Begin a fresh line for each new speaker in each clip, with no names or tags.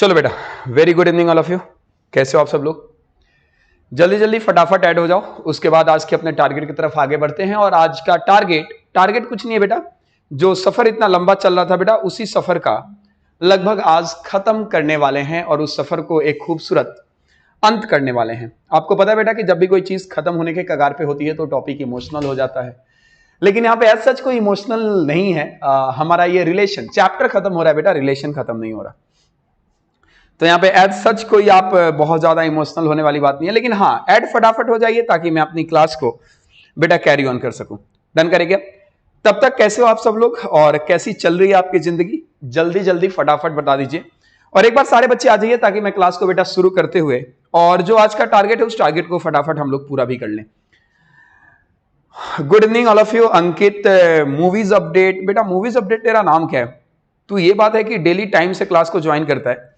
चलो बेटा, very good evening all of you. कैसे हो आप सब लोग? जल्दी जल्दी फटाफट ऐड हो जाओ, उसके बाद आज के अपने टारगेट की तरफ आगे बढ़ते हैं। और आज का टारगेट कुछ नहीं है बेटा, जो सफर इतना लंबा चल रहा था बेटा, उसी सफर का लगभग आज खत्म करने वाले हैं और उस सफर को एक खूबसूरत अंत करने वाले हैं। आपको पता है बेटा कि जब भी कोई चीज खत्म होने के कगार पे होती है तो टॉपिक इमोशनल हो जाता है, लेकिन यहाँ पे एज सच कोई इमोशनल नहीं है। हमारा ये रिलेशन चैप्टर खत्म हो रहा है बेटा, रिलेशन खत्म नहीं हो रहा। तो यहाँ पे एड सच कोई आप बहुत ज्यादा इमोशनल होने वाली बात नहीं है, लेकिन हाँ ऐड फटाफट हो जाइए ताकि मैं अपनी क्लास को बेटा कैरी ऑन कर सकूं। डन करेंगे? तब तक कैसे हो आप सब लोग और कैसी चल रही है आपकी जिंदगी? जल्दी जल्दी फटाफट बता दीजिए। और एक बार सारे बच्चे आ जाइए ताकि मैं क्लास को बेटा शुरू करते हुए और जो आज का टारगेट है उस टारगेट को फटाफट हम लोग पूरा भी कर लें। Good evening all of you. Ankit, movies update. बेटा मूवीज अपडेट तेरा नाम क्या है? तू ये बात है कि डेली टाइम से क्लास को ज्वाइन करता है,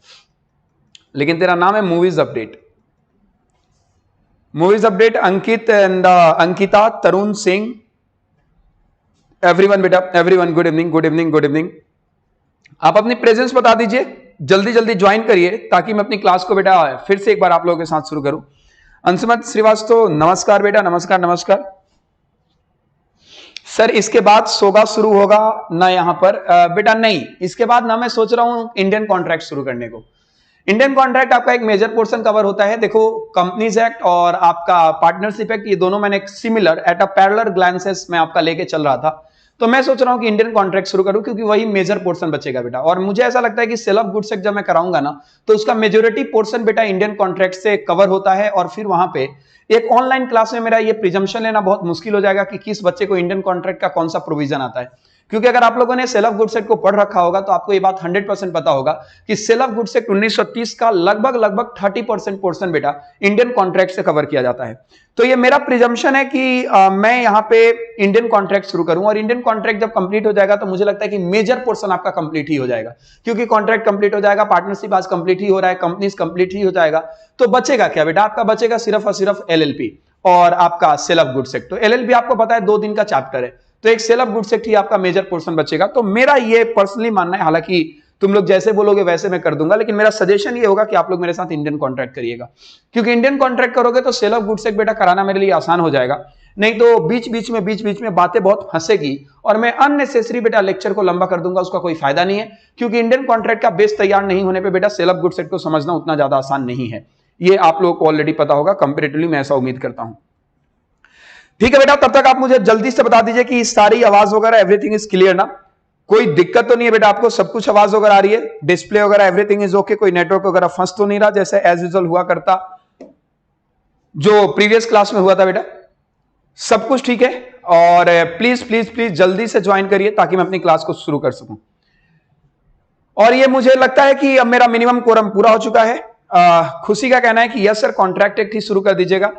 लेकिन तेरा नाम है movies update. Movies update Ankit and Ankita, Tarun Singh, everyone बेटा, everyone good evening good evening good evening. आप अपनी प्रेजेंस बता दीजिए, जल्दी जल्दी ज्वाइन करिए ताकि मैं अपनी क्लास को बेटा फिर से एक बार आप लोगों के साथ शुरू करूं। अंशुमत श्रीवास्तव, नमस्कार बेटा, नमस्कार नमस्कार। सर इसके बाद सोगा शुरू होगा ना यहाँ पर? बेटा नहीं, इसके बाद ना मैं सोच रहा हूं इंडियन कॉन्ट्रैक्ट शुरू करने को। इंडियन कॉन्ट्रैक्ट आपका एक मेजर पोर्शन कवर होता है। देखो कंपनीज एक्ट और आपका पार्टनरशिप एक्ट, ये दोनों मैंने similar at a parallel glances में आपका लेके चल रहा था, तो मैं सोच रहा हूं कि इंडियन कॉन्ट्रैक्ट शुरू करूं क्योंकि वही मेजर पोर्शन बचेगा बेटा। और मुझे ऐसा लगता है कि सेल ऑफ गुड्स एक्ट जब मैं कराऊंगा ना तो उसका मेजोरिटी पोर्शन बेटा इंडियन कॉन्ट्रैक्ट से कवर होता है। और फिर वहां पे एक ऑनलाइन क्लास में मेरा ये प्रिजम्पशन लेना बहुत मुश्किल हो जाएगा कि किस बच्चे को इंडियन कॉन्ट्रैक्ट का कौन सा प्रोविजन आता है, क्योंकि अगर आप लोगों ने सेल ऑफ गुड्स एक्ट को पढ़ रखा होगा तो आपको ये बात 100% पता होगा कि सेल ऑफ गुड्स एक्ट 1930 का लगभग 30% पोर्शन बेटा इंडियन कॉन्ट्रैक्ट से कवर किया जाता है। तो ये मेरा प्रिजम्पशन है कि मैं यहाँ पे इंडियन कॉन्ट्रैक्ट शुरू करूं और इंडियन कॉन्ट्रैक्ट जब कंप्लीट हो जाएगा तो मुझे लगता है कि मेजर पोर्शन आपका कंप्लीट ही हो जाएगा, क्योंकि कॉन्ट्रैक्ट कंप्लीट हो जाएगा, पार्टनरशिप आज कंप्लीट ही हो रहा है, कंपनीज कंप्लीट ही हो जाएगा। तो बचेगा क्या बेटा? आपका बचेगा सिर्फ और सिर्फ LLP और आपका सेल ऑफ गुड्स एक्ट। तो LLP आपको पता है 2 दिन का चैप्टर है, तो एक सेल ऑफ गुड्स एक्ट ही आपका मेजर पोर्शन बचेगा। तो मेरा ये पर्सनली मानना है, हालांकि तुम लोग जैसे बोलोगे वैसे मैं कर दूंगा, लेकिन मेरा सजेशन ये होगा कि आप लोग मेरे साथ इंडियन कॉन्ट्रैक्ट करिएगा, क्योंकि इंडियन कॉन्ट्रैक्ट करोगे तो सेल ऑफ गुड्स एक्ट बेटा कराना मेरे लिए आसान हो जाएगा। नहीं तो बीच बीच में बातें बहुत फंसेगी और मैं अननेसेसरी बेटा लेक्चर को लंबा कर दूंगा, उसका कोई फायदा नहीं है। क्योंकि इंडियन कॉन्ट्रैक्ट का बेस तैयार नहीं होने पर बेटा सेल ऑफ गुड्स एक्ट को समझना उतना ज्यादा आसान नहीं है, ये आप लोगों को ऑलरेडी पता होगा। कंपेरेटिवली मैं ऐसा उम्मीद करता हूं। ठीक है बेटा, तब तक आप मुझे जल्दी से बता दीजिए कि सारी आवाज वगैरह एवरीथिंग इज क्लियर ना? कोई दिक्कत तो नहीं है बेटा? आपको सब कुछ आवाज वगैरह आ रही है, डिस्प्ले वगैरह एवरीथिंग इज ओके? कोई नेटवर्क वगैरह फंस तो नहीं रहा जैसे एज यूजुअल हुआ करता जो प्रीवियस क्लास में हुआ था बेटा? सब कुछ ठीक है? और प्लीज प्लीज प्लीज जल्दी से ज्वाइन करिए ताकि मैं अपनी क्लास को शुरू कर सकूं। और ये मुझे लगता है कि अब मेरा मिनिमम कोरम पूरा हो चुका है। खुशी का कहना है कि यस सर कॉन्ट्रैक्ट एक्ट ही शुरू कर दीजिएगा।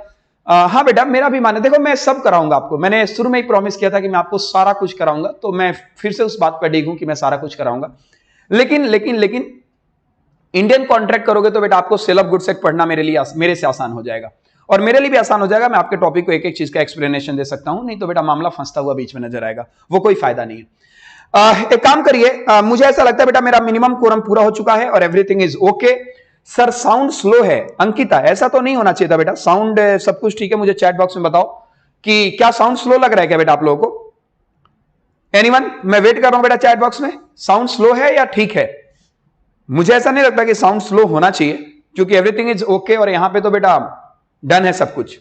हाँ बेटा मेरा भी माने, देखो मैं सब कराऊंगा आपको, मैंने शुरू में ही प्रॉमिस किया था कि मैं आपको सारा कुछ कराऊंगा, तो मैं फिर से उस बात पर डिग हूं कि मैं सारा कुछ कराऊंगा। लेकिन लेकिन लेकिन इंडियन कॉन्ट्रैक्ट करोगे तो बेटा आपको सेल ऑफ गुड्स एक्ट पढ़ना मेरे से आसान हो जाएगा और मेरे लिए भी आसान हो जाएगा। मैं आपके टॉपिक को एक एक चीज का एक्सप्लेनेशन दे सकता हूं, नहीं तो बेटा मामला फंसता हुआ बीच में नजर आएगा, वो कोई फायदा नहीं है। एक काम करिए, मुझे ऐसा लगता है बेटा मेरा मिनिमम कोरम पूरा हो चुका है और everything is okay. Sir sound slow है अंकिता, ऐसा तो नहीं होना चाहिए था बेटा, साउंड सब कुछ ठीक है। मुझे चैट बॉक्स में बताओ कि क्या साउंड स्लो लग रहा है क्या बेटा आप लोगों को? एनीवन? मैं वेट कर रहा हूं बेटा चैट बॉक्स में, साउंड स्लो है या ठीक है? मुझे ऐसा नहीं लगता कि साउंड स्लो होना चाहिए क्योंकि एवरीथिंग इज ओके और यहां पे तो बेटा डन है सब कुछ।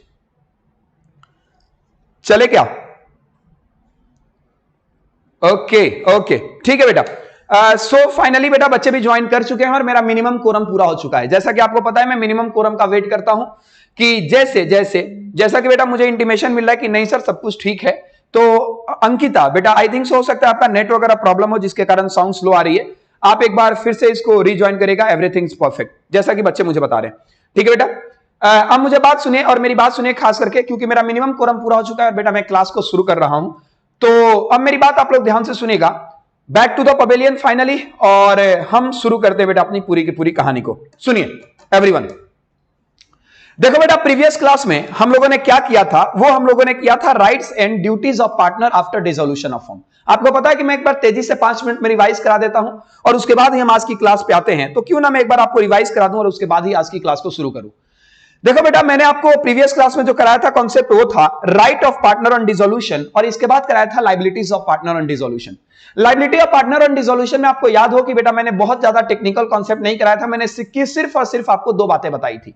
चले क्या? ओके ओके ठीक है बेटा। सो फाइनली बेटा बच्चे भी ज्वाइन कर चुके हैं और मेरा मिनिमम कोरम पूरा हो चुका है। जैसा कि आपको पता है मैं मिनिमम कोरम का वेट करता हूं कि जैसा कि बेटा मुझे इंटीमेशन मिल रहा है कि नहीं सर सब कुछ ठीक है, तो अंकिता बेटा आई थिंक सो हो सकता है आपका नेट वगैरह प्रॉब्लम हो जिसके कारण साउंड स्लो आ रही है, आप एक बार फिर से इसको रीज्वाइन करेगा, एवरीथिंग इज परफेक्ट जैसा कि बच्चे मुझे बता रहे हैं। ठीक है बेटा, अब मुझे बात सुनिए और मेरी बात सुनिए खास करके, क्योंकि मेरा मिनिमम कोरम पूरा हो चुका है बेटा, मैं क्लास को शुरू कर रहा हूं। तो अब मेरी बात आप लोग ध्यान से सुनिएगा, back to the pavilion finally, और हम शुरू करते हैं बेटा अपनी पूरी की पूरी कहानी को। सुनिए एवरीवन, देखो बेटा प्रीवियस क्लास में हम लोगों ने क्या किया था, वो हम लोगों ने किया था rights and duties of partner after dissolution of firm. आपको पता है कि मैं एक बार तेजी से 5 मिनट में रिवाइज करा देता हूं और उसके बाद ही हम आज की क्लास पे आते हैं, तो क्यों ना मैं एक बार आपको रिवाइज करा दूं और उसके बाद ही आज की क्लास को शुरू करूं। देखो बेटा, मैंने आपको प्रीवियस क्लास में जो कराया था कॉन्सेप्ट वो था right of partner on dissolution, और इसके बाद कराया था liabilities of partner on dissolution. Liability of partner on dissolution में आपको याद हो कि बेटा मैंने बहुत ज्यादा टेक्निकल कॉन्सेप्ट नहीं कराया था, मैंने सिर्फ और सिर्फ आपको 2 बातें बताई थी।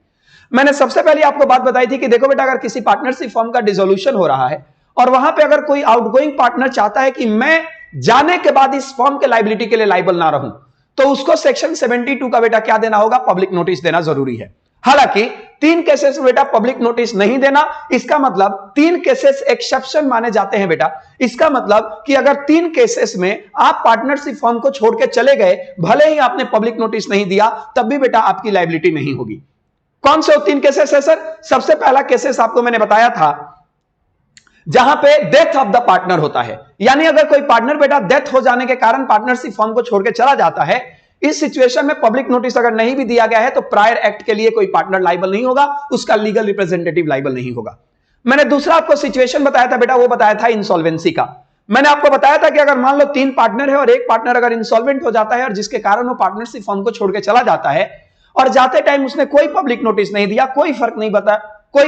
मैंने सबसे पहले आपको बात बताई थी कि देखो बेटा, अगर किसी पार्टनरशिप फर्म का डिसोल्यूशन हो रहा है और वहां पे अगर कोई आउटगोइंग पार्टनर चाहता है कि मैं जाने के बाद इस फर्म के लाइबिलिटी के लिए लाइबल ना रहूं, तो उसको सेक्शन 72 का बेटा क्या देना होगा, पब्लिक नोटिस देना जरूरी है। हालांकि 3 केसेस में बेटा पब्लिक नोटिस नहीं देना, इसका मतलब 3 केसेस एक्सेप्शन माने जाते हैं बेटा। इसका मतलब कि अगर 3 केसेस में आप पार्टनरशिप फर्म को छोड़ के चले गए, भले ही आपने पब्लिक नोटिस नहीं दिया, तब भी बेटा आपकी लायबिलिटी नहीं होगी। कौन से 3 केसेस है सर? सबसे पहला केसेस आपको मैंने बताया था जहां पे डेथ ऑफ द पार्टनर होता है, यानी अगर कोई पार्टनर बेटा डेथ हो जाने के कारण पार्टनरशिप फर्म को छोड़ के चला जाता है, इस सिचुएशन में पब्लिक नोटिस अगर नहीं भी दिया गया है तो प्रायर एक्ट के लिए कोई पार्टनर लाइबल नहीं होगा, उसका लीगल रिप्रेजेंटेटिव लाइबल नहीं होगा। मैंने दूसरा आपको सिचुएशन बताया था बेटा, वो बताया था इंसॉल्वेंसी का। मैंने आपको बताया था कि अगर मान लो 3 पार्टनर है और एक पार्टनर अगर इंसॉल्वेंट हो जाता है और जिसके कारण वो पार्टनरशिप फर्म को छोड़ के चला जाता है और जाते टाइम उसने कोई पब्लिक नोटिस नहीं दिया, कोई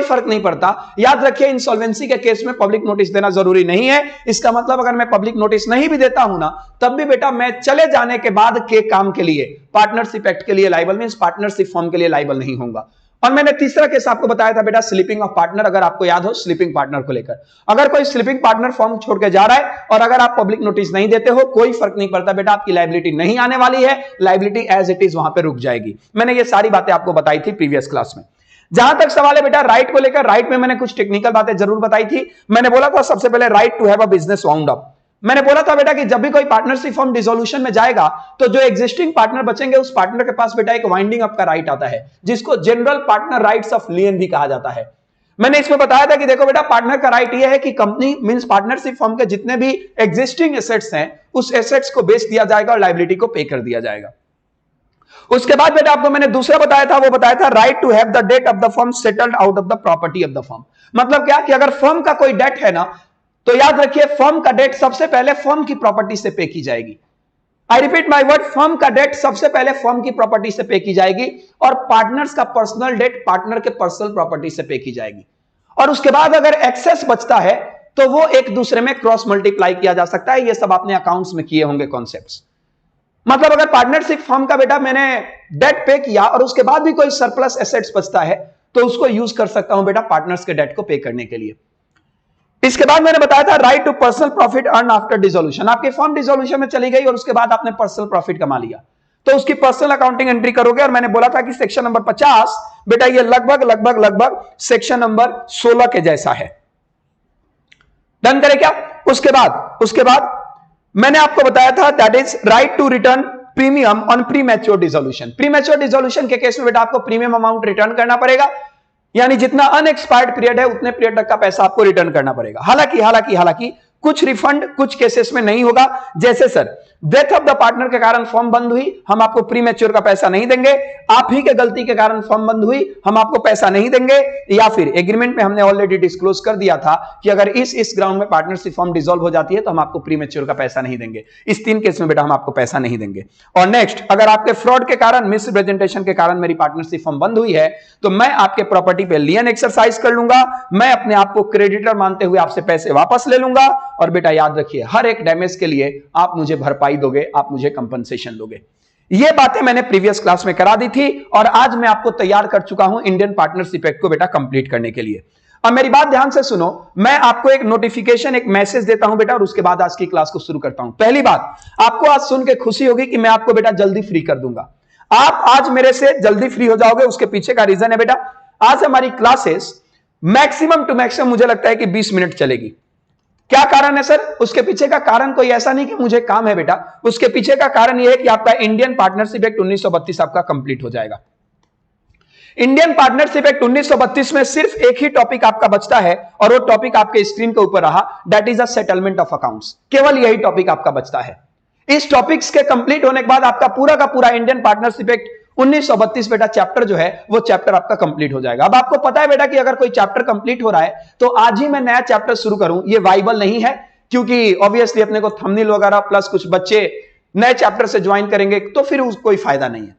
फर्क नहीं पड़ता। याद रखिए, इंसॉल्वेंसी के केस में पब्लिक नोटिस देना जरूरी नहीं है। इसका मतलब अगर मैं पब्लिक नोटिस नहीं भी देता हूं ना, तब भी बेटा मैं चले जाने के बाद के काम के लिए पार्टनरशिप एक्ट के लिए लाइबल, मींस पार्टनरशिप फर्म के लिए लाइबल नहीं होगा। और मैंने तीसरा केस आपको बताया था बेटा, स्लीपिंग ऑफ पार्टनर। अगर आपको याद हो, स्लीपिंग पार्टनर को लेकर अगर कोई स्लीपिंग पार्टनर फर्म छोड़ के जा रहा है और अगर आप पब्लिक नोटिस नहीं देते हो, कोई फर्क नहीं पड़ता बेटा, आपकी लायबिलिटी नहीं आने वाली है, लायबिलिटी एज इट इज वहां पे रुक जाएगी। मैंने ये सारी बातें आपको बताई थी प्रीवियस क्लास में। जहां तक सवाल है बेटा राइट को लेकर, राइट में मैंने कुछ टेक्निकल बातें जरूर बताई थी। मैंने बोला था सबसे पहले right to have a business wound up. मैंने बोला था बेटा कि जब भी कोई पार्टनरशिप फर्म डिसोल्यूशन में जाएगा तो जो एग्जिस्टिंग पार्टनर बचेंगे उस पार्टनर के पास बेटा एक वाइंडिंग अप का राइट आता है, जिसको जनरल पार्टनर राइट्स ऑफ लियन भी कहा जाता है। मैंने इसमें बताया था कि देखो बेटा, पार्टनर का राइट यह है कि कंपनी मींस पार्टनरशिप फर्म के जितने भी एग्जिस्टिंग एसेट्स हैं उस एसेट्स को बेच दिया जाएगा और लायबिलिटी को पे कर दिया जाएगा। उसके बाद बेटा आपको मैंने दूसरा बताया था, वो बताया था right to have the debt of the firm settled out of the property of the firm. मतलब क्या कि अगर फर्म का कोई डेट है ना, तो याद रखिए फर्म का डेट सबसे पहले फर्म की प्रॉपर्टी से पे की जाएगी। I repeat my word, firm का डेट सबसे पहले फर्म की प्रॉपर्टी से पे की जाएगी और पार्टनर्स का पर्सनल डेट पार्टनर के पर्सनल प्रॉपर्टी से पे की जाएगी। और उसके बाद अगर एक्सेस बचता है तो वो एक दूसरे में क्रॉस मल्टीप्लाई किया जा सकता है। ये सब आपने अकाउंट्स में किए होंगे कॉन्सेप्ट्स। मतलब अगर पार्टनरशिप फर्म का बेटा मैंने डेट पे किया और उसके बाद भी कोई सरप्लस एसेट्स बचता है तो उसको यूज कर सकता हूं बेटा पार्टनर्स के डेट को पे करने के लिए। इसके बाद मैंने बताया था right to personal profit earn after dissolution. आपकी फर्म डिसोल्यूशन में चली गई और उसके बाद आपने पर्सनल प्रॉफिट कमा लिया तो उसकी पर्सनल अकाउंटिंग एंट्री करोगे। और मैंने बोला था कि सेक्शन नंबर 50 बेटा ये लगभग सेक्शन नंबर 16 के जैसा है। डन करें क्या? उसके बाद मैंने आपको बताया था that is right to return premium on premature dissolution. Premature dissolution के केस में बेटा आपको प्रीमियम अमाउंट रिटर्न करना पड़ेगा, यानी जितना अनएक्सपायर्ड पीरियड है उतने पीरियड तक का पैसा आपको रिटर्न करना पड़ेगा। हालांकि कुछ रिफंड कुछ केसेस में नहीं होगा। जैसे sir death of the partner के कारण फर्म बंद हुई, हम आपको प्रीमैच्योर का पैसा नहीं देंगे। आप ही के गलती के कारण फर्म बंद हुई, हम आपको पैसा नहीं देंगे। या फिर एग्रीमेंट में हमने ऑलरेडी डिस्क्लोज कर दिया था कि अगर इस ग्राउंड में पार्टनरशिप फर्म डिसॉल्व हो जाती है तो हम आपको प्रीमैच्योर का पैसा नहीं देंगे। इस 3 केस में बेटा हम आपको पैसा नहीं देंगे। और नेक्स्ट, अगर आपके फ्रॉड के कारण, मिसरिप्रेजेंटेशन के कारण मेरी पार्टनरशिप फर्म बंद हुई है तो मैं आपके प्रॉपर्टी पे लियन एक्सरसाइज कर लूंगा, मैं अपने आप को क्रेडिटर मानते हुए आपसे पैसे वापस ले लूंगा। और बेटा याद रखिए, हर एक डैमेज के लिए आप मुझे भरपाई दोगे, आप मुझे कंपनसेशन दोगे। ये बातें मैंने प्रीवियस क्लास में करा दी थी और आज मैं आपको तैयार कर चुका हूं इंडियन पार्टनरशिप एक्ट को बेटा कंप्लीट करने के लिए। अब मेरी बात ध्यान से सुनो, मैं आपको एक नोटिफिकेशन, एक मैसेज देता हूं बेटा और उसके बाद आज की क्लास को शुरू करता हूं। पहली बात, आपको आज सुन के खुशी होगी कि मैं आपको बेटा जल्दी फ्री कर दूंगा। आप आज मेरे से जल्दी फ्री हो जाओगे। उसके पीछे का रीजन है बेटा, आज हमारी क्लासेस मैक्सिमम टू मैक्सिमम मुझे लगता है कि 20 मिनट चलेगी। क्या कारण है सर? उसके पीछे का कारण कोई ऐसा नहीं कि मुझे काम है बेटा, उसके पीछे का कारण यह है कि आपका इंडियन पार्टनरशिप एक्ट 1932 आपका कंप्लीट हो जाएगा। इंडियन पार्टनरशिप एक्ट 1932 में सिर्फ एक ही टॉपिक आपका बचता है और वो टॉपिक आपके स्क्रीन के ऊपर रहा, that is a settlement of accounts. केवल यही टॉपिक आपका बचता है। इस टॉपिक्स के कंप्लीट होने के बाद आपका पूरा का पूरा इंडियन पार्टनरशिप एक्ट 1932 बेटा चैप्टर जो है वो चैप्टर आपका कंप्लीट हो जाएगा। अब आपको पता है बेटा कि अगर कोई चैप्टर कंप्लीट हो रहा है तो आज ही मैं नया चैप्टर शुरू करूं, ये वाइबल नहीं है। क्योंकि ऑब्वियसली अपने को थंबनेल वगैरह प्लस कुछ बच्चे नए चैप्टर से ज्वाइन करेंगे तो फिर कोई फायदा नहीं है।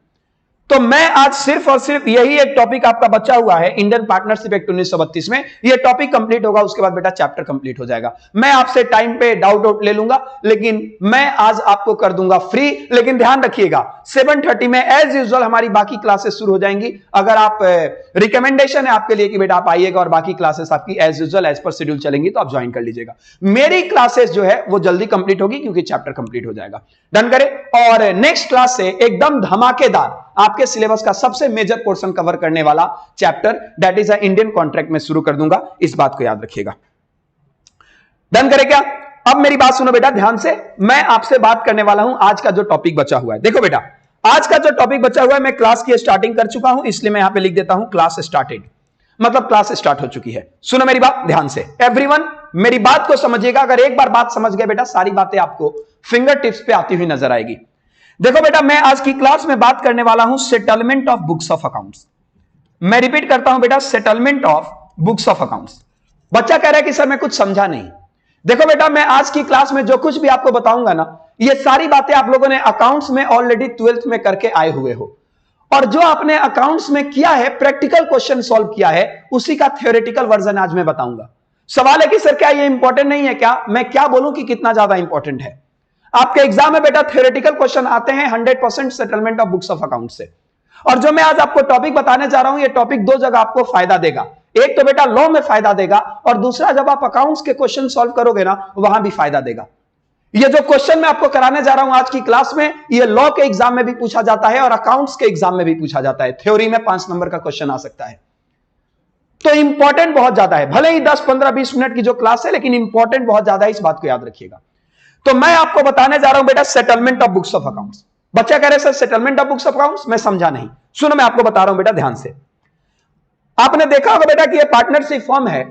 तो मैं आज सिर्फ और सिर्फ यही एक टॉपिक आपका बचा हुआ है इंडियन पार्टनरशिप एक्ट 1932 में, ये टॉपिक कंप्लीट होगा, उसके बाद बेटा चैप्टर कंप्लीट हो जाएगा। मैं आपसे टाइम पे डाउट आउट ले लूंगा, लेकिन मैं आज आपको कर दूंगा फ्री। लेकिन ध्यान रखिएगा 7:30 में एज यूजुअल हमारी बाकी क्लासेस शुरू हो जाएंगी। अगर आप रिकमेंडेशन है आपके लिए कि बेटा आप आइएगा और बाकी क्लासेस आपकी as usual as per schedule चलेंगी, तो आप ज्वाइन कर लीजिएगा। मेरी क्लासेस जो है वो जल्दी कंप्लीट होगी क्योंकि चैप्टर कंप्लीट हो जाएगा। डन करें। और नेक्स्ट क्लास से एकदम धमाकेदार आपके सिलेबस का सबसे मेजर पोर्शन कवर करने वाला chapter that is Indian contract में शुरू कर दूंगा, इस बात को याद रखिएगा। डन करें क्या? अब मेरी बात सुनो बेटा ध्यान से, मैं आपसे बात करने वाला हूं आज का जो टॉपिक बचा हुआ है। देखो बेटा आज का जो टॉपिक बचा हुआ है, मैं क्लास की स्टार्टिंग कर चुका हूं, इसलिए मैं यहां पे लिख देता हूं क्लास स्टार्टेड, मतलब क्लास स्टार्ट हो चुकी है। सुनो मेरी बात ध्यान से, एवरीवन मेरी बात को समझिएगा। अगर एक बार बात समझ गए बेटा सारी बातें आपको फिंगर टिप्स पे आती हुई नजर आएगी। देखो बेटा मैं आज की क्लास में बात करने वाला हूं settlement of books of accounts. मैं रिपीट करता हूं बेटा, settlement of books of accounts. बच्चा कह रहा है कि सर मैं कुछ समझा नहीं। देखो बेटा मैं आज की क्लास में जो कुछ भी आपको बताऊंगा ना, ये सारी बातें आप लोगों ने अकाउंट्स में ऑलरेडी 12th में करके आए हुए हो, और जो आपने अकाउंट्स में किया है प्रैक्टिकल क्वेश्चन सॉल्व किया है उसी का थ्योरेटिकल वर्जन आज मैं बताऊंगा। सवाल है कि सर क्या ये इंपॉर्टेंट नहीं है क्या? मैं क्या बोलूं कि कितना ज्यादा इंपॉर्टेंट है। आपके एग्जाम में बेटा थ्योरेटिकल क्वेश्चन आते हैं 100% settlement of books of account से। और जो मैं आज आपको टॉपिक बताने जा रहा हूं, ये टॉपिक दो जगह आपको फायदा देगा। एक तो बेटा लॉ में फायदा देगा, और दूसरा जब आप अकाउंट्स के क्वेश्चन सॉल्व करोगे ना वहां भी फायदा देगा। ये जो क्वेश्चन मैं आपको कराने जा रहा हूं आज की क्लास में, ये लॉ के एग्जाम में भी पूछा जाता है और अकाउंट्स के एग्जाम में भी पूछा जाता है। थ्योरी में 5 नंबर का क्वेश्चन आ सकता है। तो इंपॉर्टेंट बहुत ज्यादा है, भले ही 10, 15, 20 मिनट की जो क्लास है, लेकिन इंपॉर्टेंट बहुत ज्यादा है, इस बात को याद रखिएगा। तो मैं आपको बताने जा रहा हूं बेटा settlement of books of accounts. बच्चा कह रहे sir settlement of books of accounts मैं समझा नहीं। सुनो मैं आपको बता रहा हूं बेटा ध्यान से। आपने देखा होगा बेटा कि ये पार्टनरशिप फॉर्म है,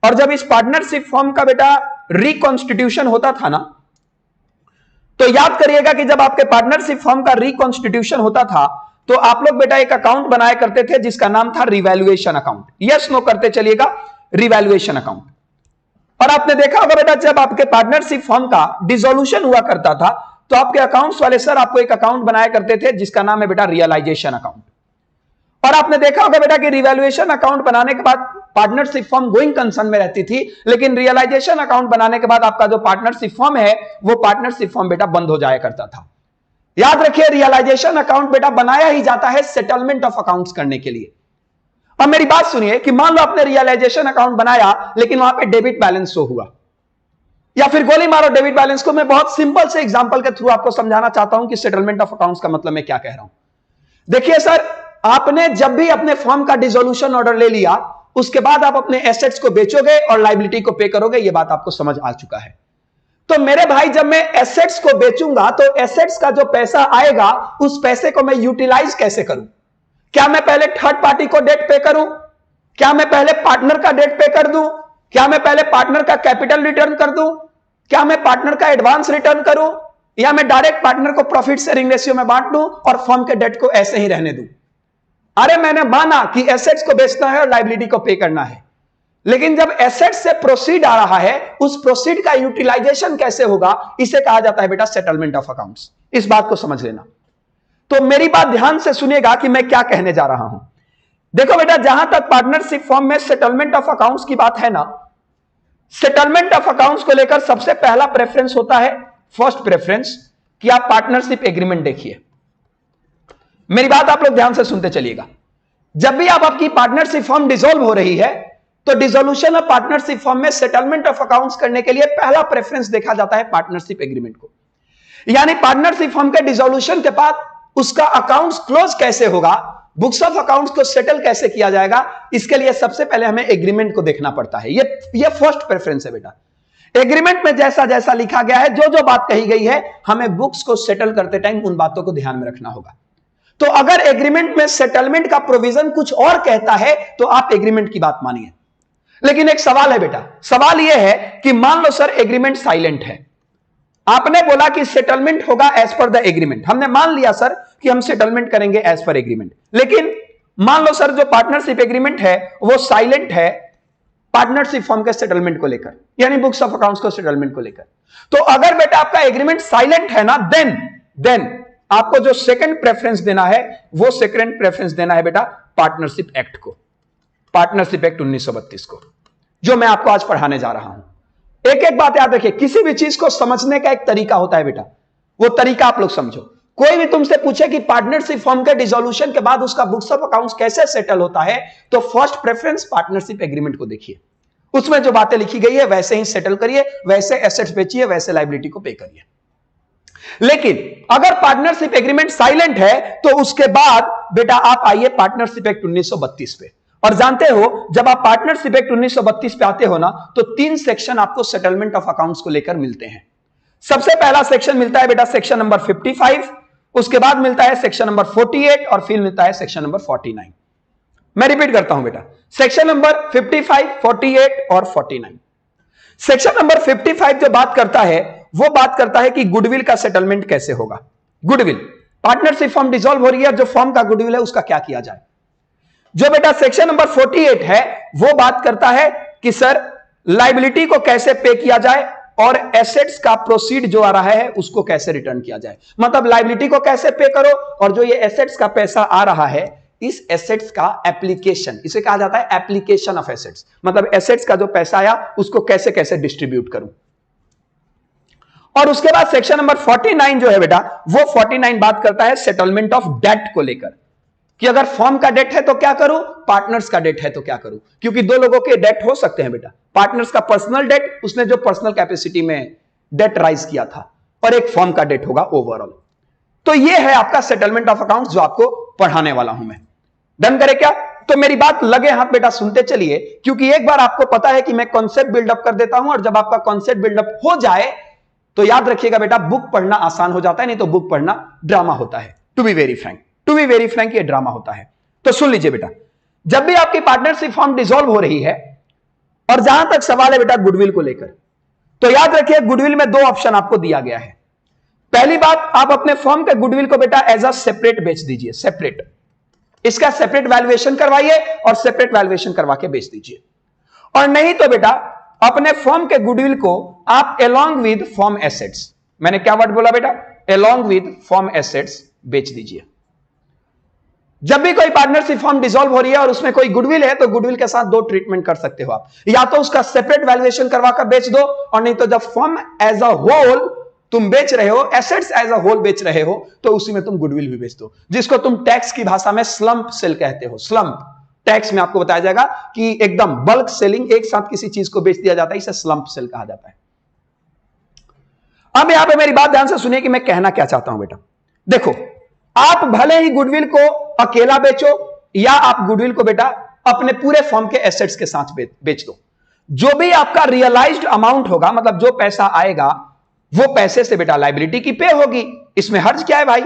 और जब इस पार्टनरशिप फॉर्म का बेटा रिकॉन्स्टिट्यूशन होता था ना, तो याद करिएगा कि जब आपके पार्टनरशिप फॉर्म का रिकॉन्स्टिट्यूशन होता था तो आप लोग बेटा एक अकाउंट बनाया करते थे जिसका नाम था रिवैल्यूएशन अकाउंट। यस नो करते चलिएगा, रिवैल्यूएशन अकाउंट। और आपने देखा होगा बेटा जब आपके पार्टनरशिप फॉर्म का डिसोल्यूशन हुआ करता था तो आपके अकाउंट्स वाले सर आपको एक अकाउंट बनाया करते थे जिसका नाम है बेटा रियलाइजेशन अकाउंट। और आपने देखा होगा बेटा कि रिवैल्यूएशन अकाउंट बनाने के बाद पार्टनरशिप फॉर्म गोइंग कंसर्न में रहती थी, लेकिन रियलाइजेशन अकाउंट बनाने के बाद आपका जो पार्टनरशिप फॉर्म है वो पार्टनरशिप फॉर्म बेटा बंद हो जाया करता था। याद रखिए रियलाइजेशन अकाउंट बेटा बनाया ही जाता है सेटलमेंट ऑफ अकाउंट्स करने के लिए। अब मेरी बात सुनिए कि मान लो आपने रियलाइजेशन अकाउंट बनाया लेकिन वहां पे डेबिट बैलेंस शो हुआ, या फिर गोली मारो डेबिट बैलेंस को। मैं बहुत सिंपल से एग्जांपल के थ्रू आपको समझाना चाहता हूं कि सेटलमेंट ऑफ अकाउंट्स का मतलब मैं क्या कह रहा हूं। देखिए सर, आपने जब भी अपने फॉर्म का डिसोल्यूशन ऑर्डर ले लिया उसके बाद आप अपने एसेट्स को बेचोगे और लायबिलिटी को पे करोगे, यह बात आपको समझ आ चुका है। तो मेरे भाई जब मैं एसेट्स को बेचूंगा तो एसेट्स का जो पैसा आएगा उस पैसे को मैं यूटिलाइज कैसे करूं? क्या मैं पहले थर्ड पार्टी को डेट पे करूं? क्या मैं पहले पार्टनर का डेट पे कर दूं? क्या मैं पहले पार्टनर का कैपिटल रिटर्न कर दूं? क्या मैं पार्टनर का एडवांस रिटर्न करूं? या मैं डायरेक्ट पार्टनर को प्रॉफिट शेयरिंग रेशियो में बांट दूं और फर्म के डेट को ऐसे ही रहने दूं? अरे मैंने माना कि एसेट्स को बेचना है और लायबिलिटी को पे करना है, लेकिन जब एसेट से प्रोसीड आ रहा है उस प्रोसीड का यूटिलाइजेशन कैसे होगा, इसे कहा जाता है बेटा सेटलमेंट ऑफ अकाउंट्स। इस बात को समझ लेना। तो मेरी बात ध्यान से सुनिएगा कि मैं क्या कहने जा रहा हूं। देखो बेटा जहां तक पार्टनरशिप फॉर्म में सेटलमेंट ऑफ अकाउंट्स की बात है ना, सेटलमेंट ऑफ अकाउंट्स को लेकर सबसे पहला प्रेफरेंस होता है, फर्स्ट प्रेफरेंस, कि आप पार्टनरशिप एग्रीमेंट देखिए। मेरी बात आप लोग ध्यान से सुनते चलिएगा। जब भी आपकी पार्टनरशिप फॉर्म डिसॉल्व हो रही है तो डिसोल्यूशन ऑफ पार्टनरशिप फॉर्म में सेटलमेंट ऑफ अकाउंट्स करने के लिए पहला प्रेफरेंस देखा जाता है पार्टनरशिप एग्रीमेंट को। यानी पार्टनरशिप फॉर्म के डिसोल्यूशन के बाद उसका अकाउंट्स क्लोज कैसे होगा, बुक्स ऑफ अकाउंट्स को सेटल कैसे किया जाएगा, इसके लिए सबसे पहले हमें एग्रीमेंट को देखना पड़ता है। ये फर्स्ट प्रेफरेंस है बेटा। एग्रीमेंट में जैसा जैसा लिखा गया है, जो जो बात कही गई है, हमें बुक्स को सेटल करते टाइम उन बातों को ध्यान में रखना होगा। तो अगर एग्रीमेंट में सेटलमेंट का प्रोविजन कुछ और कहता है तो आप एग्रीमेंट की बात मानिए। लेकिन एक सवाल है बेटा, सवाल यह है कि मान लो सर एग्रीमेंट साइलेंट है, आपने बोला कि सेटलमेंट होगा एज पर द एग्रीमेंट, हमने मान लिया सर कि हम सेटलमेंट करेंगे एज पर एग्रीमेंट, लेकिन मान लो सर जो पार्टनरशिप एग्रीमेंट है वो साइलेंट है, पार्टनरशिप फॉर्म के सेटलमेंट को लेकर, यानी बुक्स ऑफ अकाउंट्स को सेटलमेंट को लेकर। तो अगर बेटा आपका एग्रीमेंट साइलेंट है ना, देन आपको जो सेकंड प्रेफरेंस देना है, वो सेकंड प्रेफरेंस देना है बेटा पार्टनरशिप एक्ट को, पार्टनरशिप एक्ट 1932 को, जो मैं आपको आज पढ़ाने जा रहा हूं। एक एक बात याद रखिए, किसी भी चीज को समझने का एक तरीका होता है बेटा, वो तरीका आप लोग समझो। कोई भी तुमसे पूछे कि पार्टनरशिप फॉर्म के डिसोल्यूशन के बाद उसका बुक्स ऑफ अकाउंट्स कैसे सेटल होता है, तो फर्स्ट प्रेफरेंस पार्टनरशिप एग्रीमेंट को देखिए, उसमें जो बातें लिखी गई है वैसे ही सेटल करिए, वैसे एसेट्स बेचिए, वैसे लायबिलिटी को पे करिए। लेकिन अगर पार्टनरशिप एग्रीमेंट साइलेंट है तो उसके बाद बेटा आप आइए पार्टनरशिप एक्ट 1932 पे। और जानते हो जब आप पार्टनरशिप एक्ट 1932 पे आते हो ना, तो 3 सेक्शन आपको सेटलमेंट ऑफ अकाउंट्स को लेकर मिलते हैं। सबसे पहला सेक्शन मिलता है बेटा सेक्शन नंबर 55, उसके बाद मिलता है सेक्शन नंबर 48 और फिर मिलता है सेक्शन नंबर 49। मैं रिपीट करता हूं बेटा, सेक्शन नंबर 55, 48 और 49। सेक्शन नंबर 55 जो बात करता है वो बात करता है कि गुडविल का सेटलमेंट कैसे होगा। गुडविल, पार्टनरशिप फॉर्म डिसॉल्व हो रही है, जो फॉर्म का गुडविल है उसका क्या किया जाए। जो बेटा सेक्शन नंबर 48 है वो बात करता है कि सर लायबिलिटी को कैसे पे किया जाए और एसेट्स का प्रोसीड जो आ रहा है उसको कैसे रिटर्न किया जाए। मतलब लायबिलिटी को कैसे पे करो और जो ये एसेट्स का पैसा आ रहा है, इस एसेट्स का एप्लीकेशन, इसे कहा जाता है एप्लीकेशन ऑफ एसेट्स। मतलब एसेट्स का जो पैसा आया उसको कैसे कैसे डिस्ट्रीब्यूट करूं। और उसके बाद सेक्शन नंबर 49 जो है बेटा, वो 49 बात करता है सेटलमेंट ऑफ डेट को लेकर, कि अगर फर्म का डेट है तो क्या करूं, पार्टनर्स का डेट है तो क्या करूं। क्योंकि दो लोगों के डेट हो सकते हैं बेटा, पार्टनर्स का पर्सनल डेट, उसने जो पर्सनल कैपेसिटी में डेट राइज किया था, और एक फर्म का डेट होगा ओवरऑल। तो ये है आपका सेटलमेंट ऑफ अकाउंट्स जो आपको पढ़ाने वाला हूं मैं। डन करे क्या? तो मेरी बात लगे हाथ बेटा सुनते चलिए, क्योंकि एक बार आपको पता है कि मैं कॉन्सेप्ट बिल्डअप कर देता हूं, और जब आपका कॉन्सेप्ट बिल्डअप हो जाए तो याद रखिएगा बेटा, बुक पढ़ना आसान हो जाता है, नहीं तो बुक पढ़ना ड्रामा होता है। टू बी वेरी फ्रैंक ये ड्रामा होता है। तो सुन लीजिए बेटा, जब भी आपकी पार्टनरशिप फॉर्म डिसॉल्व हो रही है, और जहां तक सवाल है बेटा गुडविल को लेकर, तो याद रखिए गुडविल में 2 ऑप्शन आपको दिया गया है। पहली बात, आप अपने फॉर्म के गुडविल को बेटा एज अ सेपरेट बेच दीजिए, सेपरेट, इसका सेपरेट वैल्यूएशन करवाइए और सेपरेट वैल्यूएशन करवा के बेच दीजिए। और नहीं तो बेटा अपने फर्म के गुडविल को आप अलोंग विद फर्म एसेट्स, मैंने क्या वर्ड बोला बेटा, अलोंग विद फर्म एसेट्स बेच दीजिए। जब भी कोई पार्टनरशिप फर्म डिसॉल्व हो रही है और उसमें कोई गुडविल है, तो गुडविल के साथ 2 ट्रीटमेंट कर सकते हो आप, या तो उसका सेपरेट वैल्यूएशन करवाकर बेच दो, और नहीं तो जब फर्म एज अ होल तुम बेच रहे हो, एसेट्स एज अ होल बेच रहे हो, तो उसी में तुम गुडविल भी बेच दो, जिसको तुम टैक्स की भाषा में स्लंप सेल कहते हो। स्लंप टैक्स में आपको बताया जाएगा कि एकदम बल्क सेलिंग, एक साथ किसी चीज को बेच दिया जाता है, इसे स्लंप सेल कहा जाता है। अब यहां पे मेरी बात ध्यान से सुनिए कि मैं कहना क्या चाहता हूं बेटा। देखो, आप भले ही गुडविल को अकेला बेचो, या आप गुडविल को बेटा अपने पूरे फर्म के एसेट्स के साथ बेच दो, जो भी आपका रियलाइज्ड अमाउंट होगा, मतलब जो पैसा आएगा, वो पैसे से बेटा लायबिलिटी की पे होगी। इसमें हर्ज क्या है भाई,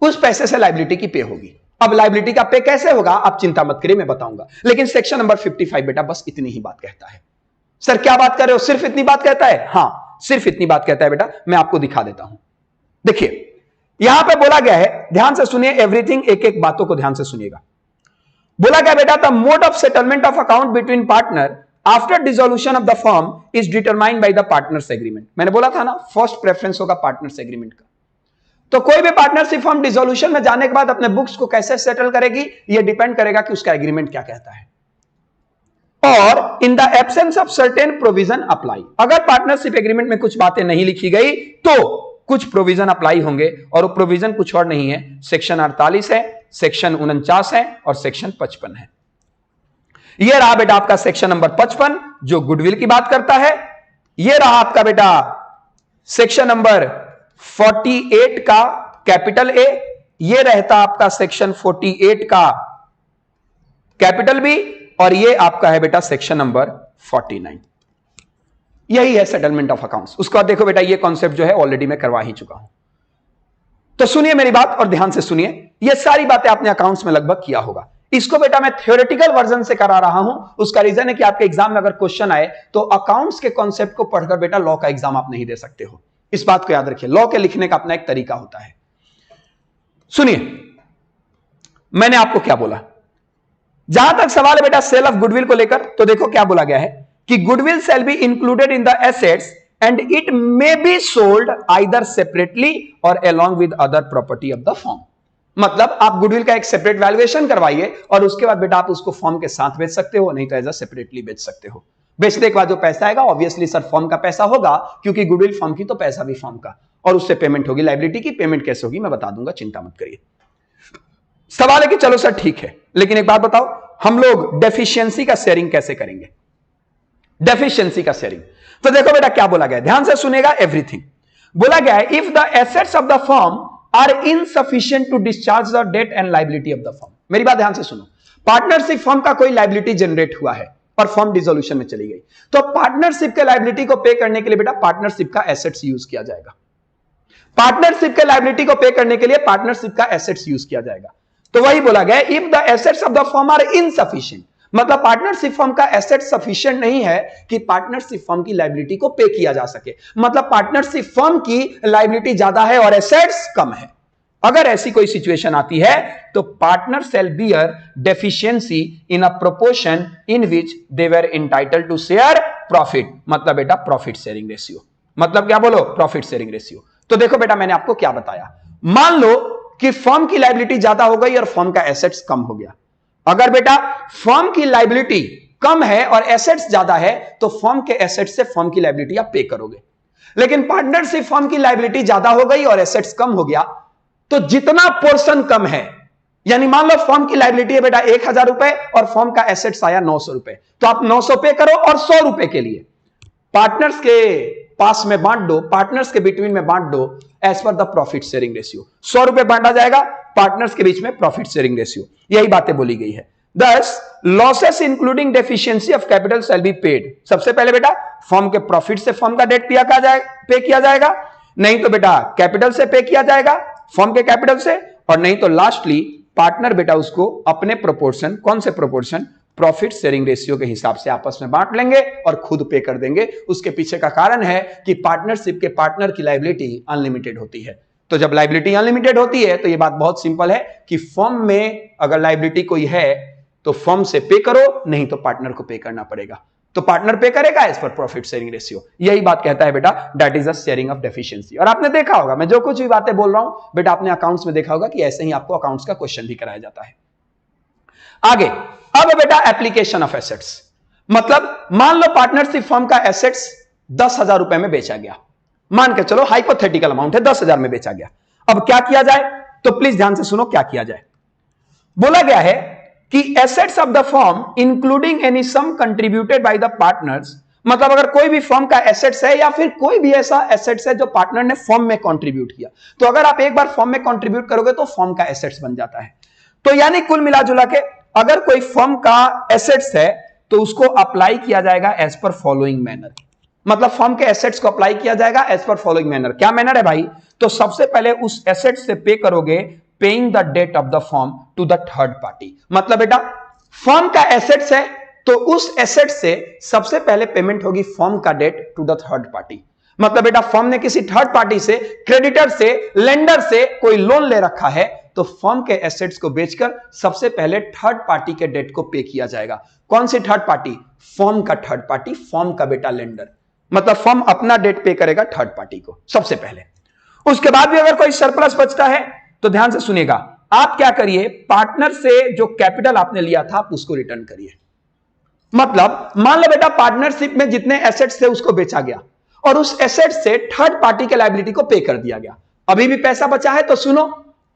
उस पैसे से लायबिलिटी की पे होगी। अब लायबिलिटी का पे कैसे होगा आप चिंता मत करिए, मैं बताऊंगा। लेकिन सेक्शन नंबर 55 बेटा बस इतनी ही बात कहता है। सर क्या बात कर रहे हो, सिर्फ इतनी बात कहता है? हां, सिर्फ इतनी बात कहता है बेटा, मैं आपको दिखा देता हूं। देखिए यहां पे बोला गया है, ध्यान से सुनिए एवरीथिंग, एक एक बातों को ध्यान से सुनिएगा। बोला गया बेटा, the mode of settlement of account between partner after dissolution of the firm is determined by the partners agreement. मैंने बोला था ना, फर्स्ट प्रेफरेंस होगा पार्टनर्स एग्रीमेंट का। तो कोई भी पार्टनरशिप फर्म डिसोल्यूशन में जाने के बाद अपने बुक्स को कैसे सेटल करेगी, यह डिपेंड करेगा कि उसका एग्रीमेंट क्या कहता है। और in the absence of certain provision apply, अगर पार्टनरशिप एग्रीमेंट में कुछ बातें नहीं लिखी गई तो कुछ प्रोविजन अप्लाई होंगे, और वो प्रोविजन कुछ और नहीं है, सेक्शन 48 है, सेक्शन 49 है और सेक्शन 55 है। यह रहा बेटा आपका सेक्शन नंबर 55 जो गुडविल की बात करता है। यह रहा आपका बेटा सेक्शन नंबर 48 का कैपिटल ए, यह रहता आपका सेक्शन 48 का कैपिटल बी, और यह आपका है बेटा सेक्शन नंबर 49। यही है सेटलमेंट ऑफ अकाउंट्स। उसके बाद देखो बेटा, ये कॉन्सेप्ट जो है ऑलरेडी मैं करवा ही चुका हूं। तो सुनिए मेरी बात और ध्यान से सुनिए, ये सारी बातें आपने अकाउंट्स में लगभग किया होगा। इसको बेटा मैं थ्योरेटिकल वर्जन से करा रहा हूं, उसका रीजन है कि आपके एग्जाम में अगर क्वेश्चन आए तो अकाउंट्स के कॉन्सेप्ट को पढ़कर बेटा लॉ का एग्जाम आप नहीं दे सकते हो। इस बात को याद रखिए, लॉ के लिखने का अपना एक तरीका होता है। सुनिए मैंने आपको क्या बोला, जहां तक सवाल है बेटा सेल ऑफ गुडविल को लेकर, तो देखो क्या बोला गया है कि goodwill shall be included in the assets and it may be sold either separately और along with other property of the firm. मतलब आप गुडविल का एक सेपरेट वैल्यूएशन करवाइए और उसके बाद बेटा आप उसको फर्म के साथ बेच सकते हो, नहीं तो एज अ सेपरेटली बेच सकते हो। बेचने के बाद जो पैसा आएगा ऑब्वियसली सर फर्म का पैसा होगा, क्योंकि गुडविल फर्म की तो पैसा भी फर्म का, और उससे पेमेंट होगी। लायबिलिटी की पेमेंट कैसे होगी मैं बता दूंगा, चिंता मत करिए। सवाल है कि चलो सर ठीक है, लेकिन एक बात बताओ, हम लोग डेफिशिएंसी का शेयरिंग कैसे करेंगे? डेफिशिएंसी का शेयरिंग, तो देखो बेटा क्या बोला गया है, ध्यान से सुनेगा एवरीथिंग। बोला गया है if the assets of the firm are insufficient to discharge the debt and liability of the firm. मेरी बात ध्यान से सुनो, पार्टनरशिप फर्म का कोई लायबिलिटी जनरेट हुआ है और फर्म डिसोल्यूशन में चली गई, तो पार्टनरशिप के लायबिलिटी को पे करने के लिए बेटा पार्टनरशिप का एसेट्स यूज किया जाएगा। पार्टनरशिप के लायबिलिटी को पे करने के लिए पार्टनरशिप का एसेट्स यूज किया जाएगा। तो वही बोला गया if the assets of the firm are insufficient, मतलब पार्टनरशिप फर्म का एसेट सफिशिएंट नहीं है कि पार्टनरशिप फर्म की लायबिलिटी को पे किया जा सके, मतलब पार्टनरशिप फर्म की लायबिलिटी ज्यादा है और एसेट्स कम है। अगर ऐसी कोई सिचुएशन आती है तो partner shall bear deficiency in a proportion in which they were entitled to share profit, मतलब बेटा प्रॉफिट शेयरिंग रेशियो। मतलब क्या बोलो? Profit sharing ratio. तो देखो बेटा मैंने आपको क्या बताया, मान लो कि फर्म की लायबिलिटी ज्यादा हो गई और फर्म का एसेट्स कम हो गया। अगर बेटा फर्म की लायबिलिटी कम है और एसेट्स ज्यादा है तो फर्म के एसेट्स से फर्म की लायबिलिटी आप पे करोगे। लेकिन पार्टनरशिप फर्म की लायबिलिटी ज्यादा हो गई और एसेट्स कम हो गया, तो जितना पोर्शन कम है, यानी मान लो फर्म की लायबिलिटी है बेटा 1000 रुपए और फर्म का एसेट्स आया 900 रुपए, तो आप 900 पे करो और 100 रुपए के लिए पार्टनर्स के पास में बांट दो, पार्टनर्स के बिटवीन में बांट दो as per the profit sharing ratio. 100 रुपए बांटा जाएगा पार्टनर्स के बीच में, प्रॉफिट शेयरिंग रेशियो, यही बातें बोली गई है। दस losses including deficiency of capital shell be paid. सबसे पहले बेटा फर्म के प्रॉफिट से फर्म का डेट पे किया जाएगा, नहीं तो बेटा कैपिटल से पे किया जाएगा, फर्म के कैपिटल से, और नहीं तो लास्टली पार्टनर बेटा उसको अपने प्रोपोर्शन, कौन से प्रोपोर्शन? प्रॉफिट शेयरिंग रेशियो के हिसाब से आपस में बांट लेंगे और खुद पे कर देंगे। उसके पीछे का कारण है कि पार्टनरशिप के पार्टनर की लायबिलिटी अनलिमिटेड होती है। तो जब लायबिलिटी अनलिमिटेड होती है तो यह बात बहुत सिंपल है कि फर्म में अगर लायबिलिटी कोई है तो फर्म से पे करो, नहीं तो पार्टनर को पे करना पड़ेगा। तो पार्टनर पे करेगा as per profit sharing ratio, यही बात कहता है बेटा, that is a sharing of deficiency. और आपने देखा होगा, मैं जो कुछ भी बातें बोल रहा हूं बेटा आपने अकाउंट्स में देखा होगा कि ऐसे ही आपको अकाउंट्स का क्वेश्चन भी कराया जाता है। आगे अब बेटा एप्लीकेशन ऑफ एसेट्स, मतलब मान लो पार्टनरशिप फर्म का एसेट्स 10,000 रुपए में बेचा गया, मान के चलो हाइपोथेटिकल अमाउंट है 10,000 में बेचा गया। अब क्या किया जाए? तो प्लीज ध्यान से सुनो क्या किया जाए। बोला गया है कि assets of the firm including any sum contributed by the partners, मतलब अगर कोई भी फर्म का एसेट्स है या फिर कोई भी ऐसा एसेट्स है जो पार्टनर ने फर्म में कंट्रीब्यूट किया, तो अगर आप एक बार फर्म में कंट्रीब्यूट करोगे तो फर्म का एसेट्स बन जाता है। तो यानी कुल मिला जुला के अगर कोई फर्म का एसेट्स है तो उसको अप्लाई किया जाएगा एज पर फॉलोइंग मैनर, मतलब फर्म के एसेट्स को अप्लाई किया जाएगा एज पर फॉलोइंग मैनर। क्या मैनर है भाई? तो सबसे पहले उस एसेट से पे करोगे paying the debt of the firm to the third party, मतलब बेटा फर्म का एसेट्स है तो उस एसेट से सबसे पहले पेमेंट होगी फर्म का debt to the third party. मतलब बेटा फर्म ने किसी थर्ड पार्टी से, क्रेडिटर से, लेंडर से कोई लोन ले रखा है तो फर्म के एसेट्स को बेचकर सबसे पहले थर्ड पार्टी के डेट को पे किया जाएगा। कौन सी थर्ड पार्टी? फर्म का थर्ड पार्टी, फर्म का बेटा लेंडर, मतलब फर्म अपना डेट पे करेगा थर्ड पार्टी को सबसे पहले। उसके बाद भी अगर कोई सरप्लस बचता है तो ध्यान से सुनिएगा, आप क्या करिए, पार्टनर से जो कैपिटल आपने लिया था आप उसको रिटर्न करिए। मतलब मान लो बेटा पार्टनरशिप में जितने एसेट्स थे उसको बेचा गया और उस एसेट से थर्ड पार्टी के लायबिलिटी को पे कर दिया गया, अभी भी पैसा बचा है तो सुनो,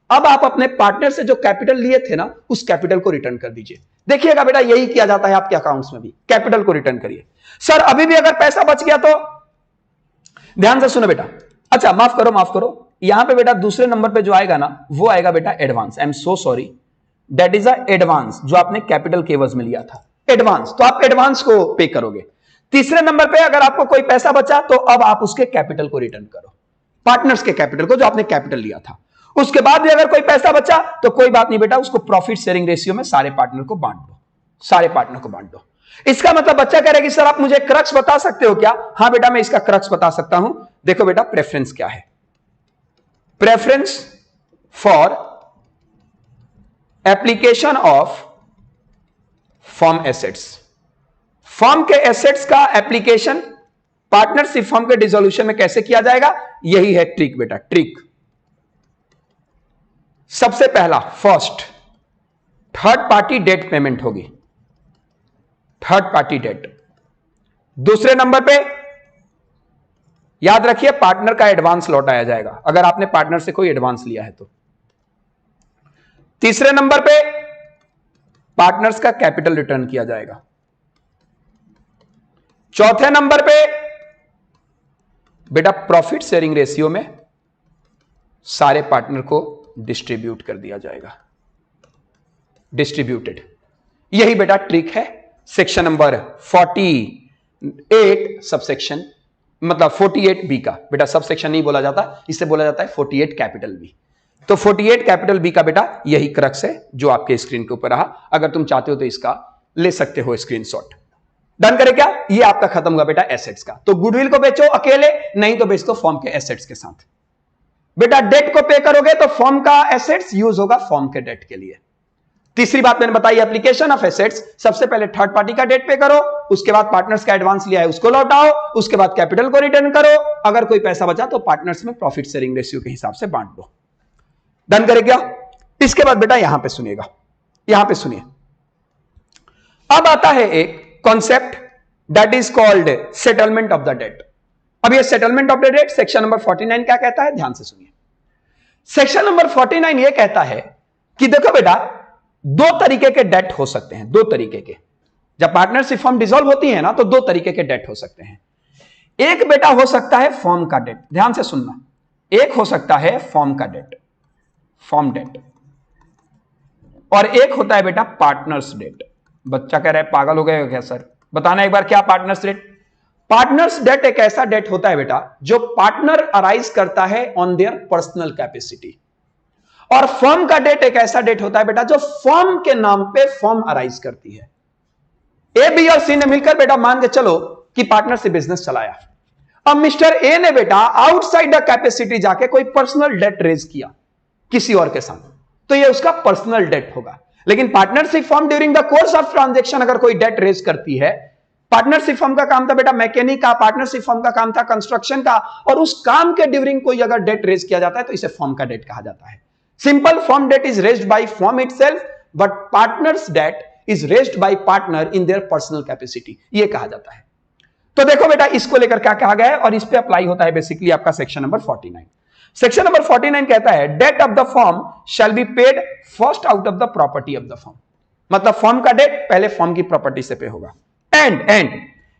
अब आप अपने पार्टनर से जो कैपिटल लिए थे ना उस कैपिटल को रिटर्न कर दीजिए। देखिएगा बेटा यही किया जाता है आपके अकाउंट्स में भी, कैपिटल को रिटर्न करिए। सर अभी भी अगर पैसा बच गया तो ध्यान से सुनो बेटा, अच्छा माफ करो, यहां पे बेटा दूसरे नंबर पे जो आएगा ना वो आएगा बेटा advance. I am so sorry, that is a advance जो आपने कैपिटल के एवज में लिया था, एडवांस, तो आप एडवांस को पे करोगे। तीसरे नंबर पे अगर आपको कोई पैसा बचा तो अब आप उसके कैपिटल को रिटर्न करो, पार्टनर्स के कैपिटल को जो आपने कैपिटल लिया था। उसके बाद भी अगर कोई पैसा बचा तो कोई बात नहीं बेटा, उसको प्रॉफिट शेयरिंग रेशियो में सारे पार्टनर को बांट दो, सारे पार्टनर को बांट दो। इसका मतलब बच्चा कह रहा है कि सर आप मुझे क्रक्स बता सकते हो क्या? हां बेटा मैं इसका क्रक्स बता सकता हूं। देखो बेटा प्रेफरेंस क्या है, preference for application of firm assets. Firm के एसेट्स का एप्लीकेशन पार्टनरशिप फर्म के डिसोल्यूशन में कैसे किया जाएगा, यही है ट्रिक बेटा, ट्रिक। सबसे पहला first third party debt payment होगी, थर्ड पार्टी डेट। दूसरे नंबर पे याद रखिए पार्टनर का एडवांस लौटाया जाएगा अगर आपने पार्टनर से कोई एडवांस लिया है तो। तीसरे नंबर पे पार्टनर्स का कैपिटल रिटर्न किया जाएगा। चौथे नंबर पे बेटा प्रॉफिट शेयरिंग रेशियो में सारे पार्टनर को डिस्ट्रीब्यूट कर दिया जाएगा, डिस्ट्रीब्यूटेड। यही बेटा ट्रिक है सेक्शन नंबर 48 सबसेक्शन, मतलब 48B का। बेटा सबसेक्शन नहीं बोला जाता, इसे बोला जाता है 48 कैपिटल बी। तो 48 कैपिटल बी का बेटा यही क्रक्स है जो आपके स्क्रीन के ऊपर रहा। अगर तुम चाहते हो तो इसका ले सकते हो स्क्रीनशॉट। डन करें क्या, ये आपका खत्म हुआ बेटा एसेट्स का। तो गुडविल को बेचो अकेले, नहीं तो बेच दो फर्म के एसेट्स के साथ। बेटा डेट को पे करोगे तो फर्म का एसेट्स यूज होगा फर्म के डेट के लिए। तीसरी बात मैंने बताई एप्लीकेशन ऑफ एसेट्स, सबसे पहले थर्ड पार्टी का डेट पे करो, उसके बाद पार्टनर्स का एडवांस लिया है उसको लौटाओ, उसके बाद कैपिटल को रिटर्न करो, अगर कोई पैसा बचा तो पार्टनर्स में प्रॉफिट शेयरिंग रेशियो के हिसाब से बांट दो। डन करे क्या। इसके बाद बेटा यहां पे सुनिएगा, यहां पे सुनिए। अब आता है एक concept that is called settlement of the debt. अब ये settlement of the debt section number 49 क्या कहता है, ध्यान से सुनिए। सेक्शन नंबर 49 ये कहता है कि देखो बेटा दो तरीके के डेट हो सकते हैं, दो तरीके के। जब पार्टनरशिप फर्म डिसॉल्व होती है ना तो दो तरीके के डेट हो सकते हैं। एक बेटा हो सकता है फर्म का डेट, ध्यान से सुनना, एक हो सकता है फर्म का डेट, फर्म डेट, और एक होता है बेटा पार्टनर्स डेट। बच्चा कह रहा है पागल हो गए क्या सर, बताना एक बार क्या पार्टनर्स डेट। पार्टनर्स डेट एक ऐसा डेट होता है बेटा जो पार्टनर अराइज करता है ऑन देयर पर्सनल कैपेसिटी, और फर्म का डेट एक ऐसा डेट होता है बेटा जो फर्म के नाम पे फर्म अराइज करती है। ए, बी और सी ने मिलकर बेटा मान के चलो कि पार्टनर से बिजनेस चलाया। अब मिस्टर ए ने बेटा आउटसाइड द कैपेसिटी जाके कोई पर्सनल डेट रेज किया किसी और के साथ, तो ये उसका पर्सनल डेट होगा। लेकिन partnership firm during the course of transaction अगर कोई डेट रेज करती है, पार्टनरशिप फर्म का काम था बेटा मैकेनिक का, पार्टनरशिप फर्म का काम था कंस्ट्रक्शन का, और उस काम के ड्यूरिंग कोई अगर डेट रेज किया जाता है तो इसे फर्म का डेट कहा जाता है। Simple firm debt is raised by firm itself, but partners debt is raised by partner in their personal capacity, ये कहा जाता है। तो देखो बेटा इसको लेकर क्या कहा गया है और इस पे अप्लाई होता है बेसिकली आपका सेक्शन नंबर 49। सेक्शन नंबर 49 कहता है debt of the firm shall be paid first out of the property of the firm, मतलब फर्म का डेट पहले फर्म की प्रॉपर्टी से पे होगा। And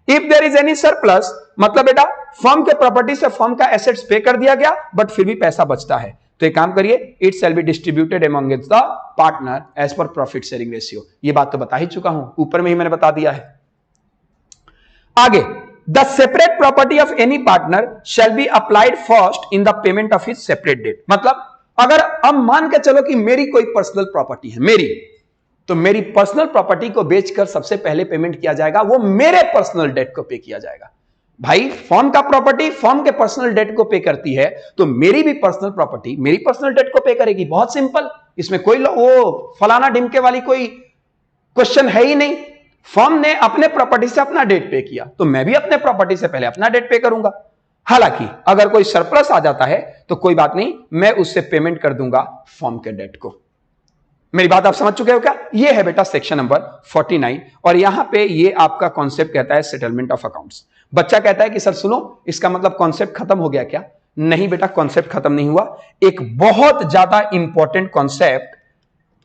if there is any surplus, मतलब बेटा फर्म के प्रॉपर्टी से फर्म का एसेट्स पे कर दिया गया बट फिर भी पैसा बचता है, तो एक काम करिए, it shall be distributed among the partner as per profit sharing ratio. ये बात तो बता ही चुका हूं, ऊपर में ही मैंने बता दिया है। आगे, the separate property of any partner shall be applied first in the payment of his separate debt. मतलब अगर अब मान के चलो कि मेरी कोई पर्सनल प्रॉपर्टी है मेरी, तो मेरी पर्सनल प्रॉपर्टी को बेचकर सबसे पहले पेमेंट किया जाएगा, वो मेरे पर्सनल डेट को पे किया जाएगा। भाई फर्म का प्रॉपर्टी फर्म के पर्सनल डेट को पे करती है, तो मेरी भी पर्सनल प्रॉपर्टी मेरी पर्सनल डेट को पे करेगी। बहुत सिंपल, इसमें कोई वो फलाना ढिमके वाली कोई क्वेश्चन है ही नहीं। फर्म ने अपने प्रॉपर्टी से अपना डेट पे किया, तो मैं भी अपने प्रॉपर्टी से पहले अपना डेट पे करूंगा। हालांकि अगर कोई सरप्लस आ जाता है तो कोई बात नहीं, मैं उससे पेमेंट कर दूंगा फर्म के डेट को। मेरी बात आप समझ चुके हो क्या। ये है बेटा सेक्शन नंबर 49, और यहां पे ये आपका कॉन्सेप्ट कहता है सेटलमेंट ऑफ अकाउंट्स। बच्चा कहता है कि सर सुनो, इसका मतलब कॉन्सेप्ट खत्म हो गया क्या। नहीं बेटा, कॉन्सेप्ट खत्म नहीं हुआ। एक बहुत ज्यादा इंपॉर्टेंट कॉन्सेप्ट,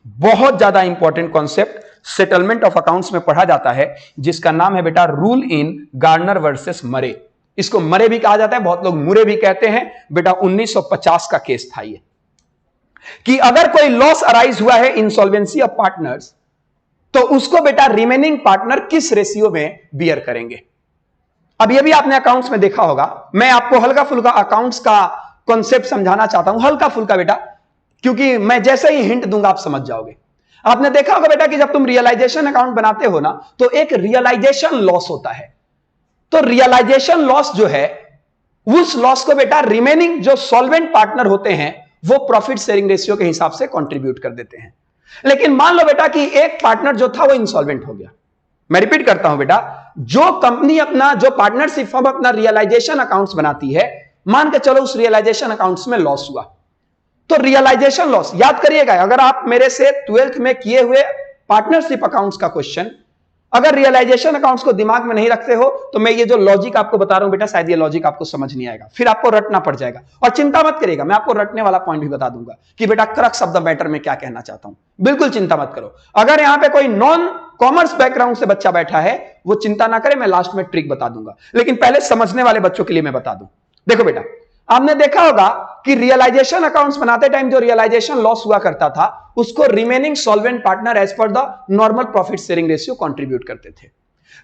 बहुत ज्यादा important concept settlement of accounts में पढ़ा जाता है, जिसका नाम है बेटा rule in Garner versus Murray. इसको मरे भी कहा जाता है, बहुत लोग मुरे भी कहते हैं। बेटा 1950 का केस था ये, कि अगर कोई लॉस अराइज हुआ है इंसॉल्वेंसी ऑफ पार्टनर्स, तो उसको बेटा रिमेनिंग पार्टनर किस रेशियो में बियर करेंगे। अब ये भी आपने अकाउंट्स में देखा होगा। मैं आपको हल्का फुल्का अकाउंट्स का कॉन्सेप्ट समझाना चाहता हूं, हल्का फुल्का बेटा, क्योंकि मैं जैसे ही हिंट दूंगा आप समझ जाओगे। आपने देखा होगा बेटा कि जब तुम रियलाइजेशन अकाउंट बनाते हो ना, तो एक रियलाइजेशन लॉस होता है। तो रियलाइजेशन लॉस जो है, उस लॉस को बेटा रिमेनिंग जो सॉल्वेंट पार्टनर होते हैं वो प्रॉफिट शेयरिंग रेशियो के हिसाब से कंट्रीब्यूट कर देते हैं। लेकिन मान लो बेटा कि एक पार्टनर जो था वो इंसॉल्वेंट हो गया। मैं रिपीट करता हूं बेटा, जो कंपनी अपना, जो पार्टनरशिप फर्म अपना रियलाइजेशन अकाउंट्स बनाती है, मान के चलो उस रियलाइजेशन अकाउंट्स में लॉस हुआ, तो रियलाइजेशन लॉस याद करिएगा। अगर आप मेरे से 12th में किए हुए पार्टनरशिप अकाउंट्स का क्वेश्चन अगर रियलाइजेशन अकाउंट्स को दिमाग में नहीं रखते हो, तो मैं ये जो लॉजिक आपको बता रहा हूं बेटा, शायद ये लॉजिक आपको समझ नहीं आएगा, फिर आपको रटना पड़ जाएगा। और चिंता मत करिएगा, मैं आपको रटने वाला पॉइंट भी बता दूंगा कि बेटा क्रक्स ऑफ द मैटर में क्या कहना चाहता हूं। बिल्कुल चिंता मत करो। अगर यहां पे कोई नॉन कॉमर्स बैकग्राउंड से बच्चा बैठा है, वो चिंता ना करे, मैं लास्ट में ट्रिक बता दूंगा, लेकिन पहले समझने वाले बच्चों के लिए मैं बता दूं। देखो बेटा, आपने देखा होगा कि रियलाइजेशन अकाउंट्स बनाते टाइम जो रियलाइजेशन लॉस हुआ करता था, उसको remaining solvent partner as per the normal profit sharing ratio contribute करते थे।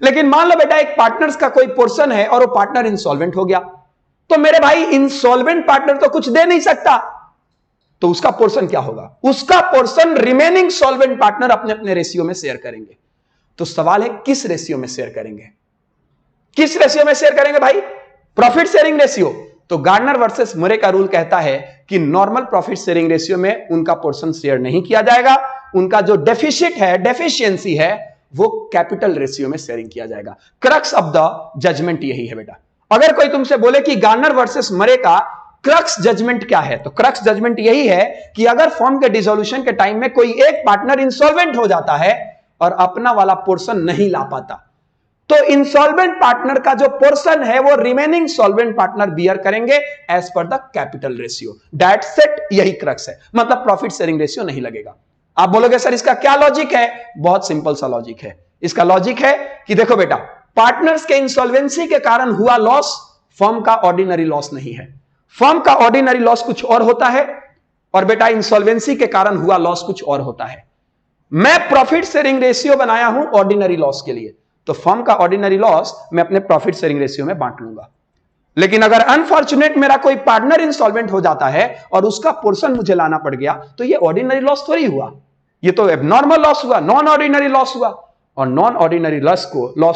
लेकिन मान लो बेटा एक पार्टनर्स का कोई पोर्शन है और वो पार्टनर इंसॉल्वेंट हो गया, तो मेरे भाई इंसॉल्वेंट पार्टनर तो कुछ दे नहीं सकता, तो उसका पोर्शन क्या होगा? उसका पोर्शन रिमेनिंग सॉल्वेंट पार्टनर अपने अपने रेशियो में शेयर करेंगे। तो सवाल है किस रेशियो में शेयर करेंगे? किस रेशियो में शेयर करेंगे भाई? Profit sharing ratio. तो गार्डनर वर्सेस मुरे का रूल कहता है कि नॉर्मल प्रॉफिट शेयरिंग रेशियो में उनका पोर्शन शेयर नहीं किया जाएगा, उनका जो डेफिशिट है, डेफिशिएंसी है, वो कैपिटल रेशियो में शेयरिंग किया जाएगा। क्रक्स ऑफ द जजमेंट यही है बेटा। अगर कोई तुमसे बोले कि गार्डनर वर्सेस मरे का क्रक्स जजमेंट क्या है, तो क्रक्स जजमेंट यही है कि अगर फर्म के डिसोल्यूशन के टाइम में कोई एक पार्टनर इंसॉल्वेंट हो जाता है और अपना वाला पोर्शन नहीं ला पाता, तो इंसॉल्वेंट पार्टनर का जो पोर्शन है वो रिमेनिंग सॉल्वेंट पार्टनर बियर करेंगे as per the capital ratio. That's it, यही क्रक्स है, मतलब प्रॉफिट शेयरिंग रेशियो नहीं लगेगा। आप बोलोगे सर इसका क्या लॉजिक है? बहुत सिंपल सा लॉजिक है। इसका लॉजिक है कि देखो बेटा, पार्टनर्स के इंसॉल्वेंसी के कारण हुआ लॉस फर्म का ऑर्डिनरी लॉस नहीं है। फर्म का ऑर्डिनरी लॉस कुछ और होता है और बेटा इंसॉल्वेंसी के कारण हुआ लॉस कुछ और होता है। मैं प्रॉफिट शेयरिंग रेशियो बनाया हूं ऑर्डिनरी लॉस के लिए, तो फर्म का ऑर्डिनरी लॉस मैं अपने प्रॉफिट शेयरिंग रेशियो में बांट लूंगा। लेकिन अगर अनफॉर्चुनेट मेरा कोई पार्टनर इंसॉल्वेंट हो जाता है और उसका पोर्शन मुझे लाना पड़ गया, तो ये ऑर्डिनरी लॉस थोड़ी हुआ, ये तो एबनॉर्मल लॉस हुआ, नॉन ऑर्डिनरी लॉस हुआ। और नॉन ऑर्डिनरी लॉस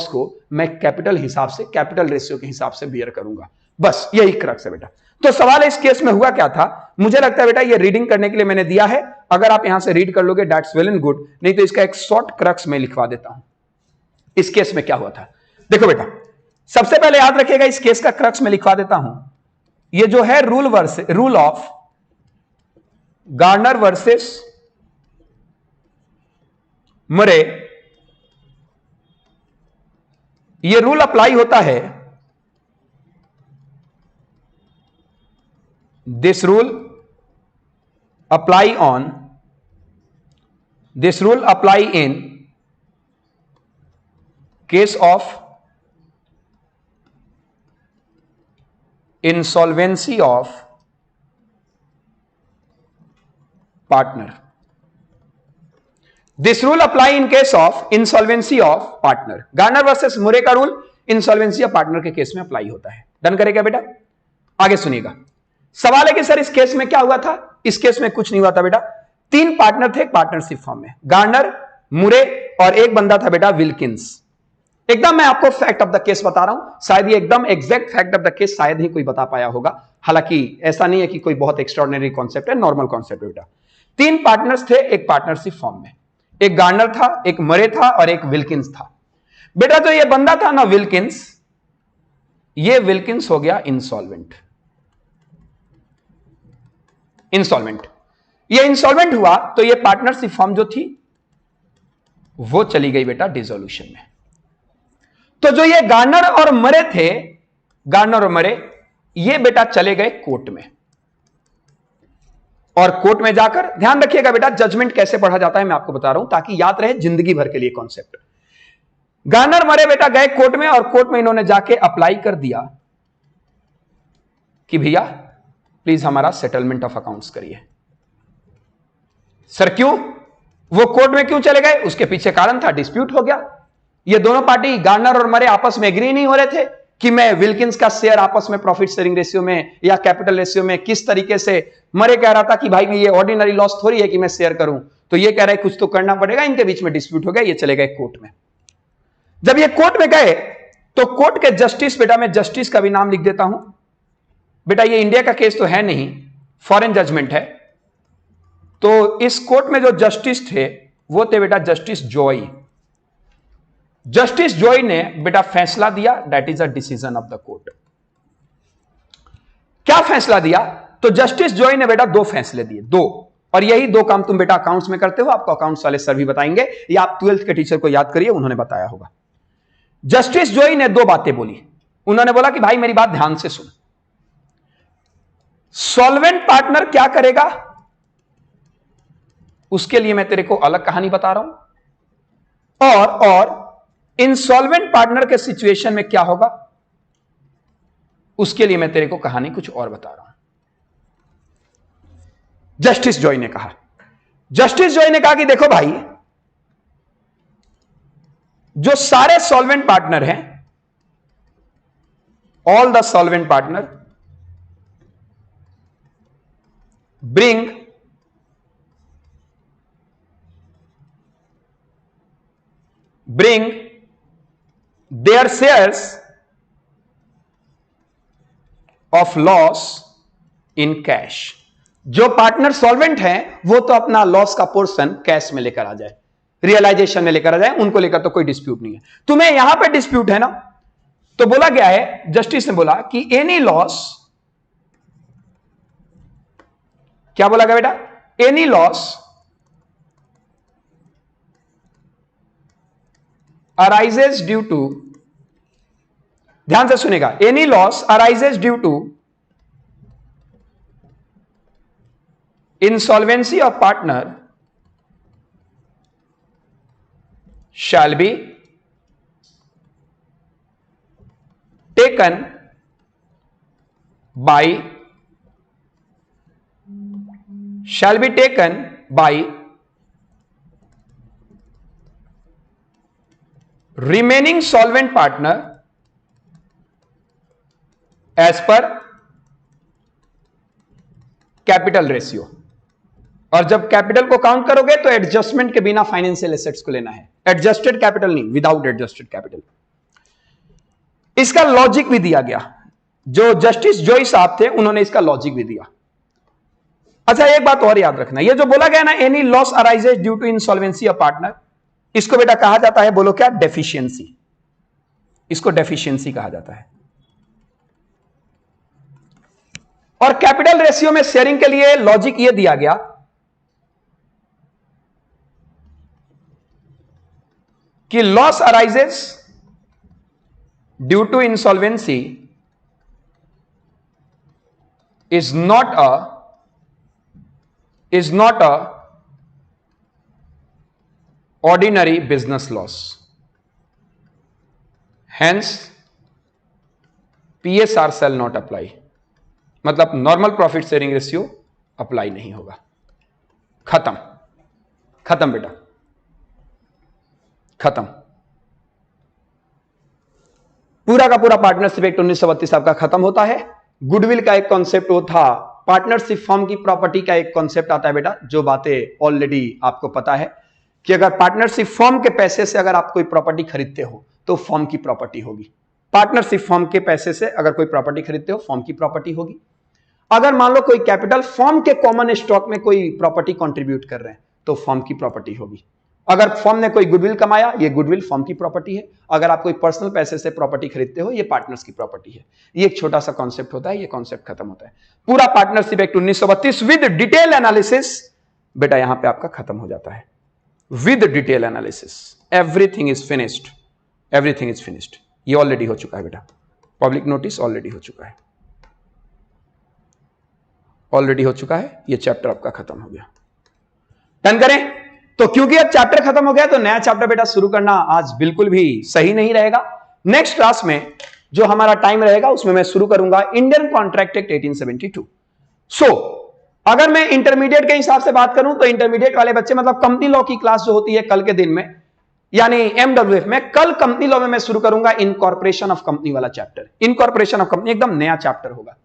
को मैं कैपिटल हिसाब से, कैपिटल रेशियो के हिसाब से बियर करूंगा। बस यही क्रक्स है बेटा। तो सवाल है इस केस में हुआ क्या था? मुझे लगता है बेटा ये रीडिंग करने के लिए मैंने दिया है, अगर आप यहां से रीड कर लोगे दैट्स वेल एंड गुड, नहीं तो इसका एक शॉर्ट क्रक्स में लिखवा देता हूं। इस केस में क्या हुआ था? देखो बेटा, सबसे पहले याद रखिएगा, इस केस का क्रक्स में लिखवा देता हूं। ये जो है रूल ऑफ गार्डनर वर्सेस मुरे, ये रूल अप्लाई होता है, this rule apply in case of insolvency of partner. This rule apply in case of insolvency of partner. Gardner versus Murray का रूल इंसॉल्वेंसी ऑफ पार्टनर के case में apply होता है। Done करेगा बेटा? आगे सुनिएगा। सवाल है कि सर इस केस में क्या हुआ था? इस केस में कुछ नहीं हुआ था बेटा। 3 पार्टनर थे पार्टनरशिप फॉर्म में, गार्डनर, मुरे और एक बंदा था बेटा विल्किंस। एकदम मैं आपको फैक्ट ऑफ द केस बता रहा हूं, शायद ये एकदम exact fact of the case शायद ही कोई बता पाया होगा। हालांकि ऐसा नहीं है कि कोई बहुत एक्स्ट्राऑर्डिनरी कॉन्सेप्ट है, नॉर्मल कॉन्सेप्ट है बेटा। 3 पार्टनर्स थे एक पार्टनरशिप फॉर्म में, एक गार्डनर था, एक मरे था और एक विल्किंस था बेटा। तो ये बंदा था ना विल्किंस, ये विल्किंस हो गया इंसॉल्वेंट। ये इंसॉल्वेंट हुआ तो ये पार्टनरशिप फॉर्म जो थी वो चली गई बेटा डिसोल्यूशन में। तो जो ये गार्डनर और मरे थे, गार्डनर और मरे, ये बेटा चले गए कोर्ट में। और कोर्ट में जाकर, ध्यान रखिएगा बेटा जजमेंट कैसे पढ़ा जाता है मैं आपको बता रहा हूं ताकि याद रहे जिंदगी भर के लिए कॉन्सेप्ट। गार्डनर मरे बेटा गए कोर्ट में और कोर्ट में इन्होंने जाके अप्लाई कर दिया कि भैया प्लीज हमारा सेटलमेंट ऑफ अकाउंट्स करिए। सर क्यों? वो कोर्ट में क्यों चले गए? उसके पीछे कारण था, डिस्प्यूट हो गया। ये दोनों पार्टी गार्डनर और मरे आपस में एग्री नहीं हो रहे थे कि मैं विल्किंस का शेयर आपस में प्रॉफिट शेयरिंग रेशियो में या कैपिटल रेशियो में किस तरीके से, मरे कह रहा था कि भाई ये ऑर्डिनरी लॉस थोड़ी है कि मैं शेयर करूं, तो ये कह रहा है कुछ तो करना पड़ेगा। इनके बीच में डिस्प्यूट हो गया, ये चले गए कोर्ट में। जब ये कोर्ट में गए तो कोर्ट के जस्टिस, बेटा मैं जस्टिस का भी नाम लिख देता हूं बेटा, ये इंडिया का केस तो है नहीं, फॉरेन जजमेंट है। तो इस कोर्ट में जो जस्टिस थे वो थे बेटा जस्टिस जॉय। जस्टिस जॉय ने बेटा फैसला दिया, that is a decision of the court. क्या फैसला दिया? तो जस्टिस जॉय ने बेटा दो फैसले दिए, दो, और यही दो काम तुम बेटा अकाउंट्स में करते हो, आपको अकाउंट्स वाले सर भी बताएंगे, या आप 12th के टीचर को याद करिए, उन्होंने बताया होगा। जस्टिस जॉय ने दो बातें बोली। उन्होंने बोला कि भाई मेरी बात ध्यान से सुन, सॉल्वेंट पार्टनर क्या करेगा उसके लिए मैं तेरे को अलग कहानी बता रहा हूं, और इंसॉल्वेंट पार्टनर के सिचुएशन में क्या होगा उसके लिए मैं तेरे को कहानी कुछ और बता रहा हूं। जस्टिस जॉय ने कहा, जस्टिस जॉय ने कहा कि देखो भाई, जो सारे सॉल्वेंट पार्टनर हैं, all the solvent partner bring their shares of loss in cash। जो पार्टनर सॉल्वेंट हैं वो तो अपना लॉस का पोर्शन कैश में लेकर आ जाए, रियलाइजेशन में लेकर आ जाए, उनको लेकर तो कोई डिस्प्यूट नहीं है। तुम्हें यहां पे डिस्प्यूट है ना, तो बोला गया है, जस्टिस ने बोला कि एनी लॉस, क्या बोला गया बेटा? Any loss arises due to, ध्यान से सुनेगा, any loss arises due to insolvency of partner shall be taken by remaining solvent partner as per capital ratio. और जब कैपिटल को काउंट करोगे तो एडजस्टमेंट के बिना फाइनेंशियल एसेट्स को लेना है, एडजस्टेड कैपिटल नहीं, विदाउट एडजस्टेड कैपिटल। इसका लॉजिक भी दिया गया, जो जस्टिस जॉय साहब थे उन्होंने इसका लॉजिक भी दिया। अच्छा एक बात और याद रखना, ये जो बोला गया ना, any loss arises due to insolvency of partner, इसको बेटा कहा जाता है, बोलो क्या? डेफिशिएंसी। इसको डेफिशिएंसी कहा जाता है। और कैपिटल रेशियो में शेयरिंग के लिए लॉजिक यह दिया गया कि loss arises due to insolvency is not a ordinary business loss, hence PSR shall not apply। मतलब normal profit sharing ratio apply नहीं होगा। खत्म, खत्म बेटा, खत्म। पूरा का पूरा पार्टनरशिप एक्ट 1932 आपका खत्म होता है। गुडविल का एक कॉन्सेप्ट वो था, पार्टनरशिप फॉर्म की प्रॉपर्टी का एक कॉन्सेप्ट आता है बेटा, जो बातें ऑलरेडी आपको पता है कि अगर पार्टनरशिप फॉर्म के पैसे से अगर आप कोई प्रॉपर्टी खरीदते हो तो फॉर्म की प्रॉपर्टी होगी। पार्टनरशिप फॉर्म के पैसे से अगर कोई प्रॉपर्टी खरीदते हो फॉर्म की प्रॉपर्टी होगी। अगर मान लो कोई कैपिटल फॉर्म के कॉमन स्टॉक में कोई प्रॉपर्टी कंट्रीब्यूट कर रहे हैं तो फॉर्म की प्रॉपर्टी होगी। अगर फॉर्म ने कोई गुडविल कमाया, ये गुडविल फॉर्म की प्रॉपर्टी है। अगर आप कोई पर्सनल पैसे से प्रॉपर्टी खरीदते हो, ये पार्टनर्स की प्रॉपर्टी है। ये एक छोटा सा कॉन्सेप्ट होता है, ये कॉन्सेप्ट खत्म होता है। पूरा partnership act 1932 with detail analysis बेटा यहां पे आपका खत्म हो जाता है। With detail analysis everything is finished, everything is finished. ये ऑलरेडी हो चुका है बेटा, पब्लिक नोटिस ऑलरेडी हो चुका है, ऑलरेडी हो चुका है। ये चैप्टर आपका खत्म हो गया। डन करें? तो क्योंकि अब चैप्टर खत्म हो गया तो नया चैप्टर बेटा शुरू करना आज बिल्कुल भी सही नहीं रहेगा। नेक्स्ट क्लास में जो हमारा टाइम रहेगा उसमें मैं शुरू करूंगा इंडियन कॉन्ट्रैक्ट एक्ट 1872। सो अगर मैं इंटरमीडिएट के हिसाब से बात करूं तो इंटरमीडिएट वाले बच्चे, मतलब कंपनी लॉ की क्लास जो होती है कल के दिन में, यानी एमडब्ल्यूएफ में, कल कंपनी लॉ में मैं शुरू करूंगा इनकॉर्पोरेशन ऑफ कंपनी वाला चैप्टर। इनकॉर्पोरेशन ऑफ कंपनी एकदम नया चैप्टर होगा।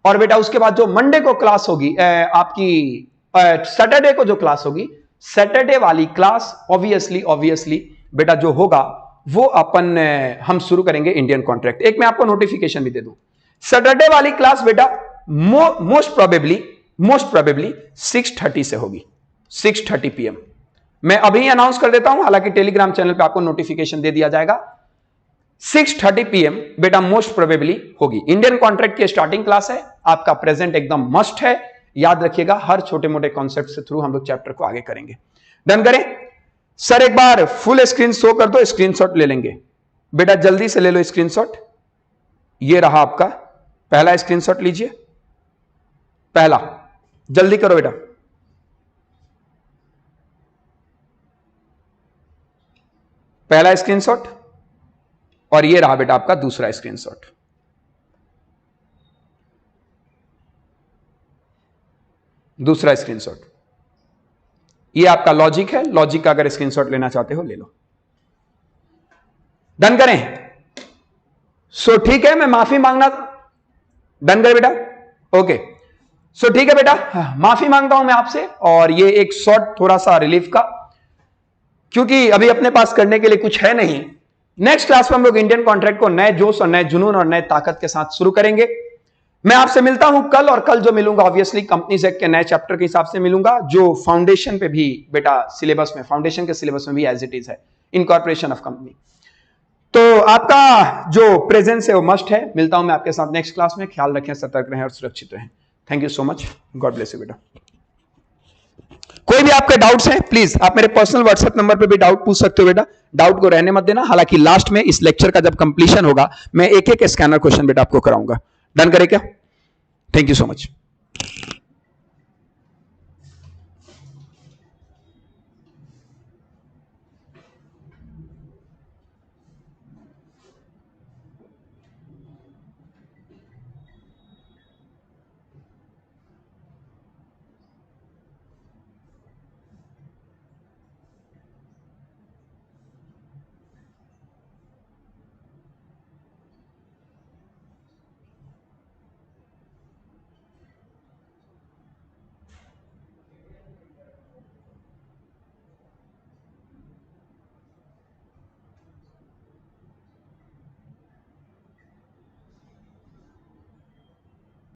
और बेटा उसके बाद जो मंडे को क्लास होगी आपकी, सैटरडे को जो क्लास होगी, सैटरडे वाली क्लास ऑब्वियसली बेटा जो होगा वो अपन हम शुरू करेंगे इंडियन कॉन्ट्रैक्ट। एक मैं आपको नोटिफिकेशन भी दे दूं, सैटरडे वाली क्लास बेटा मोस्ट प्रोबेबली मोस्ट प्रोबेबली 6:30 से होगी, 6:30 PM। मैं अभी अनाउंस कर देता हूं, हालांकि टेलीग्राम चैनल पे आपको नोटिफिकेशन दे दिया जाएगा। 6:30 PM बेटा मोस्ट प्रोबेबली होगी। इंडियन कॉन्ट्रैक्ट की स्टार्टिंग क्लास है, आपका प्रेजेंट एकदम मस्ट है, याद रखिएगा। हर छोटे मोटे कॉन्सेप्ट से थ्रू हम लोग चैप्टर को आगे करेंगे। डन करें सर, एक बार फुल स्क्रीन शो कर दो, स्क्रीनशॉट ले लेंगे बेटा, जल्दी से ले लो स्क्रीनशॉट। ये रहा आपका पहला स्क्रीनशॉट, लीजिए पहला, जल्दी करो बेटा। पहला स्क्रीनशॉट, और ये रहा बेटा आपका दूसरा स्क्रीनशॉट। दूसरा स्क्रीनशॉट, ये आपका लॉजिक है, लॉजिक का अगर स्क्रीनशॉट लेना चाहते हो ले लो। डन करें सो ठीक है, मैं माफी मांगना, डन करें बेटा, ओके सो ठीक है बेटा, माफी मांगता हूं मैं आपसे। और ये एक शॉर्ट थोड़ा सा रिलीफ का, क्योंकि अभी अपने पास करने के लिए कुछ है नहीं। नेक्स्ट क्लास में हम लोग इंडियन कॉन्ट्रैक्ट को नए जोश और नए जुनून और नए ताकत के साथ शुरू करेंगे। मैं आपसे मिलता हूं कल, और कल जो मिलूंगा ऑब्वियसली कंपनीज एक्ट के नए चैप्टर के हिसाब से मिलूंगा, जो फाउंडेशन पे भी बेटा सिलेबस में, फाउंडेशन के सिलेबस में भी एज इट इज है, इनकॉर्पोरेशन ऑफ कंपनी। तो आपका जो प्रेजेंस है वो मस्ट है। मिलता हूं मैं आपके साथ नेक्स्ट क्लास में। ख्याल रखें, सतर्क रहें और सुरक्षित रहें। Thank you so much, God bless you बेटा। कोई भी आपके डाउट्स हैं प्लीज आप मेरे पर्सनल व्हाट्सएप नंबर पे भी डाउट पूछ सकते हो बेटा, डाउट को रहने मत देना। हालांकि लास्ट में इस लेक्चर का जब कंप्लीशन होगा मैं एक एक स्कैनर क्वेश्चन बेटा आपको कराऊंगा। डन करें क्या? Thank you so much.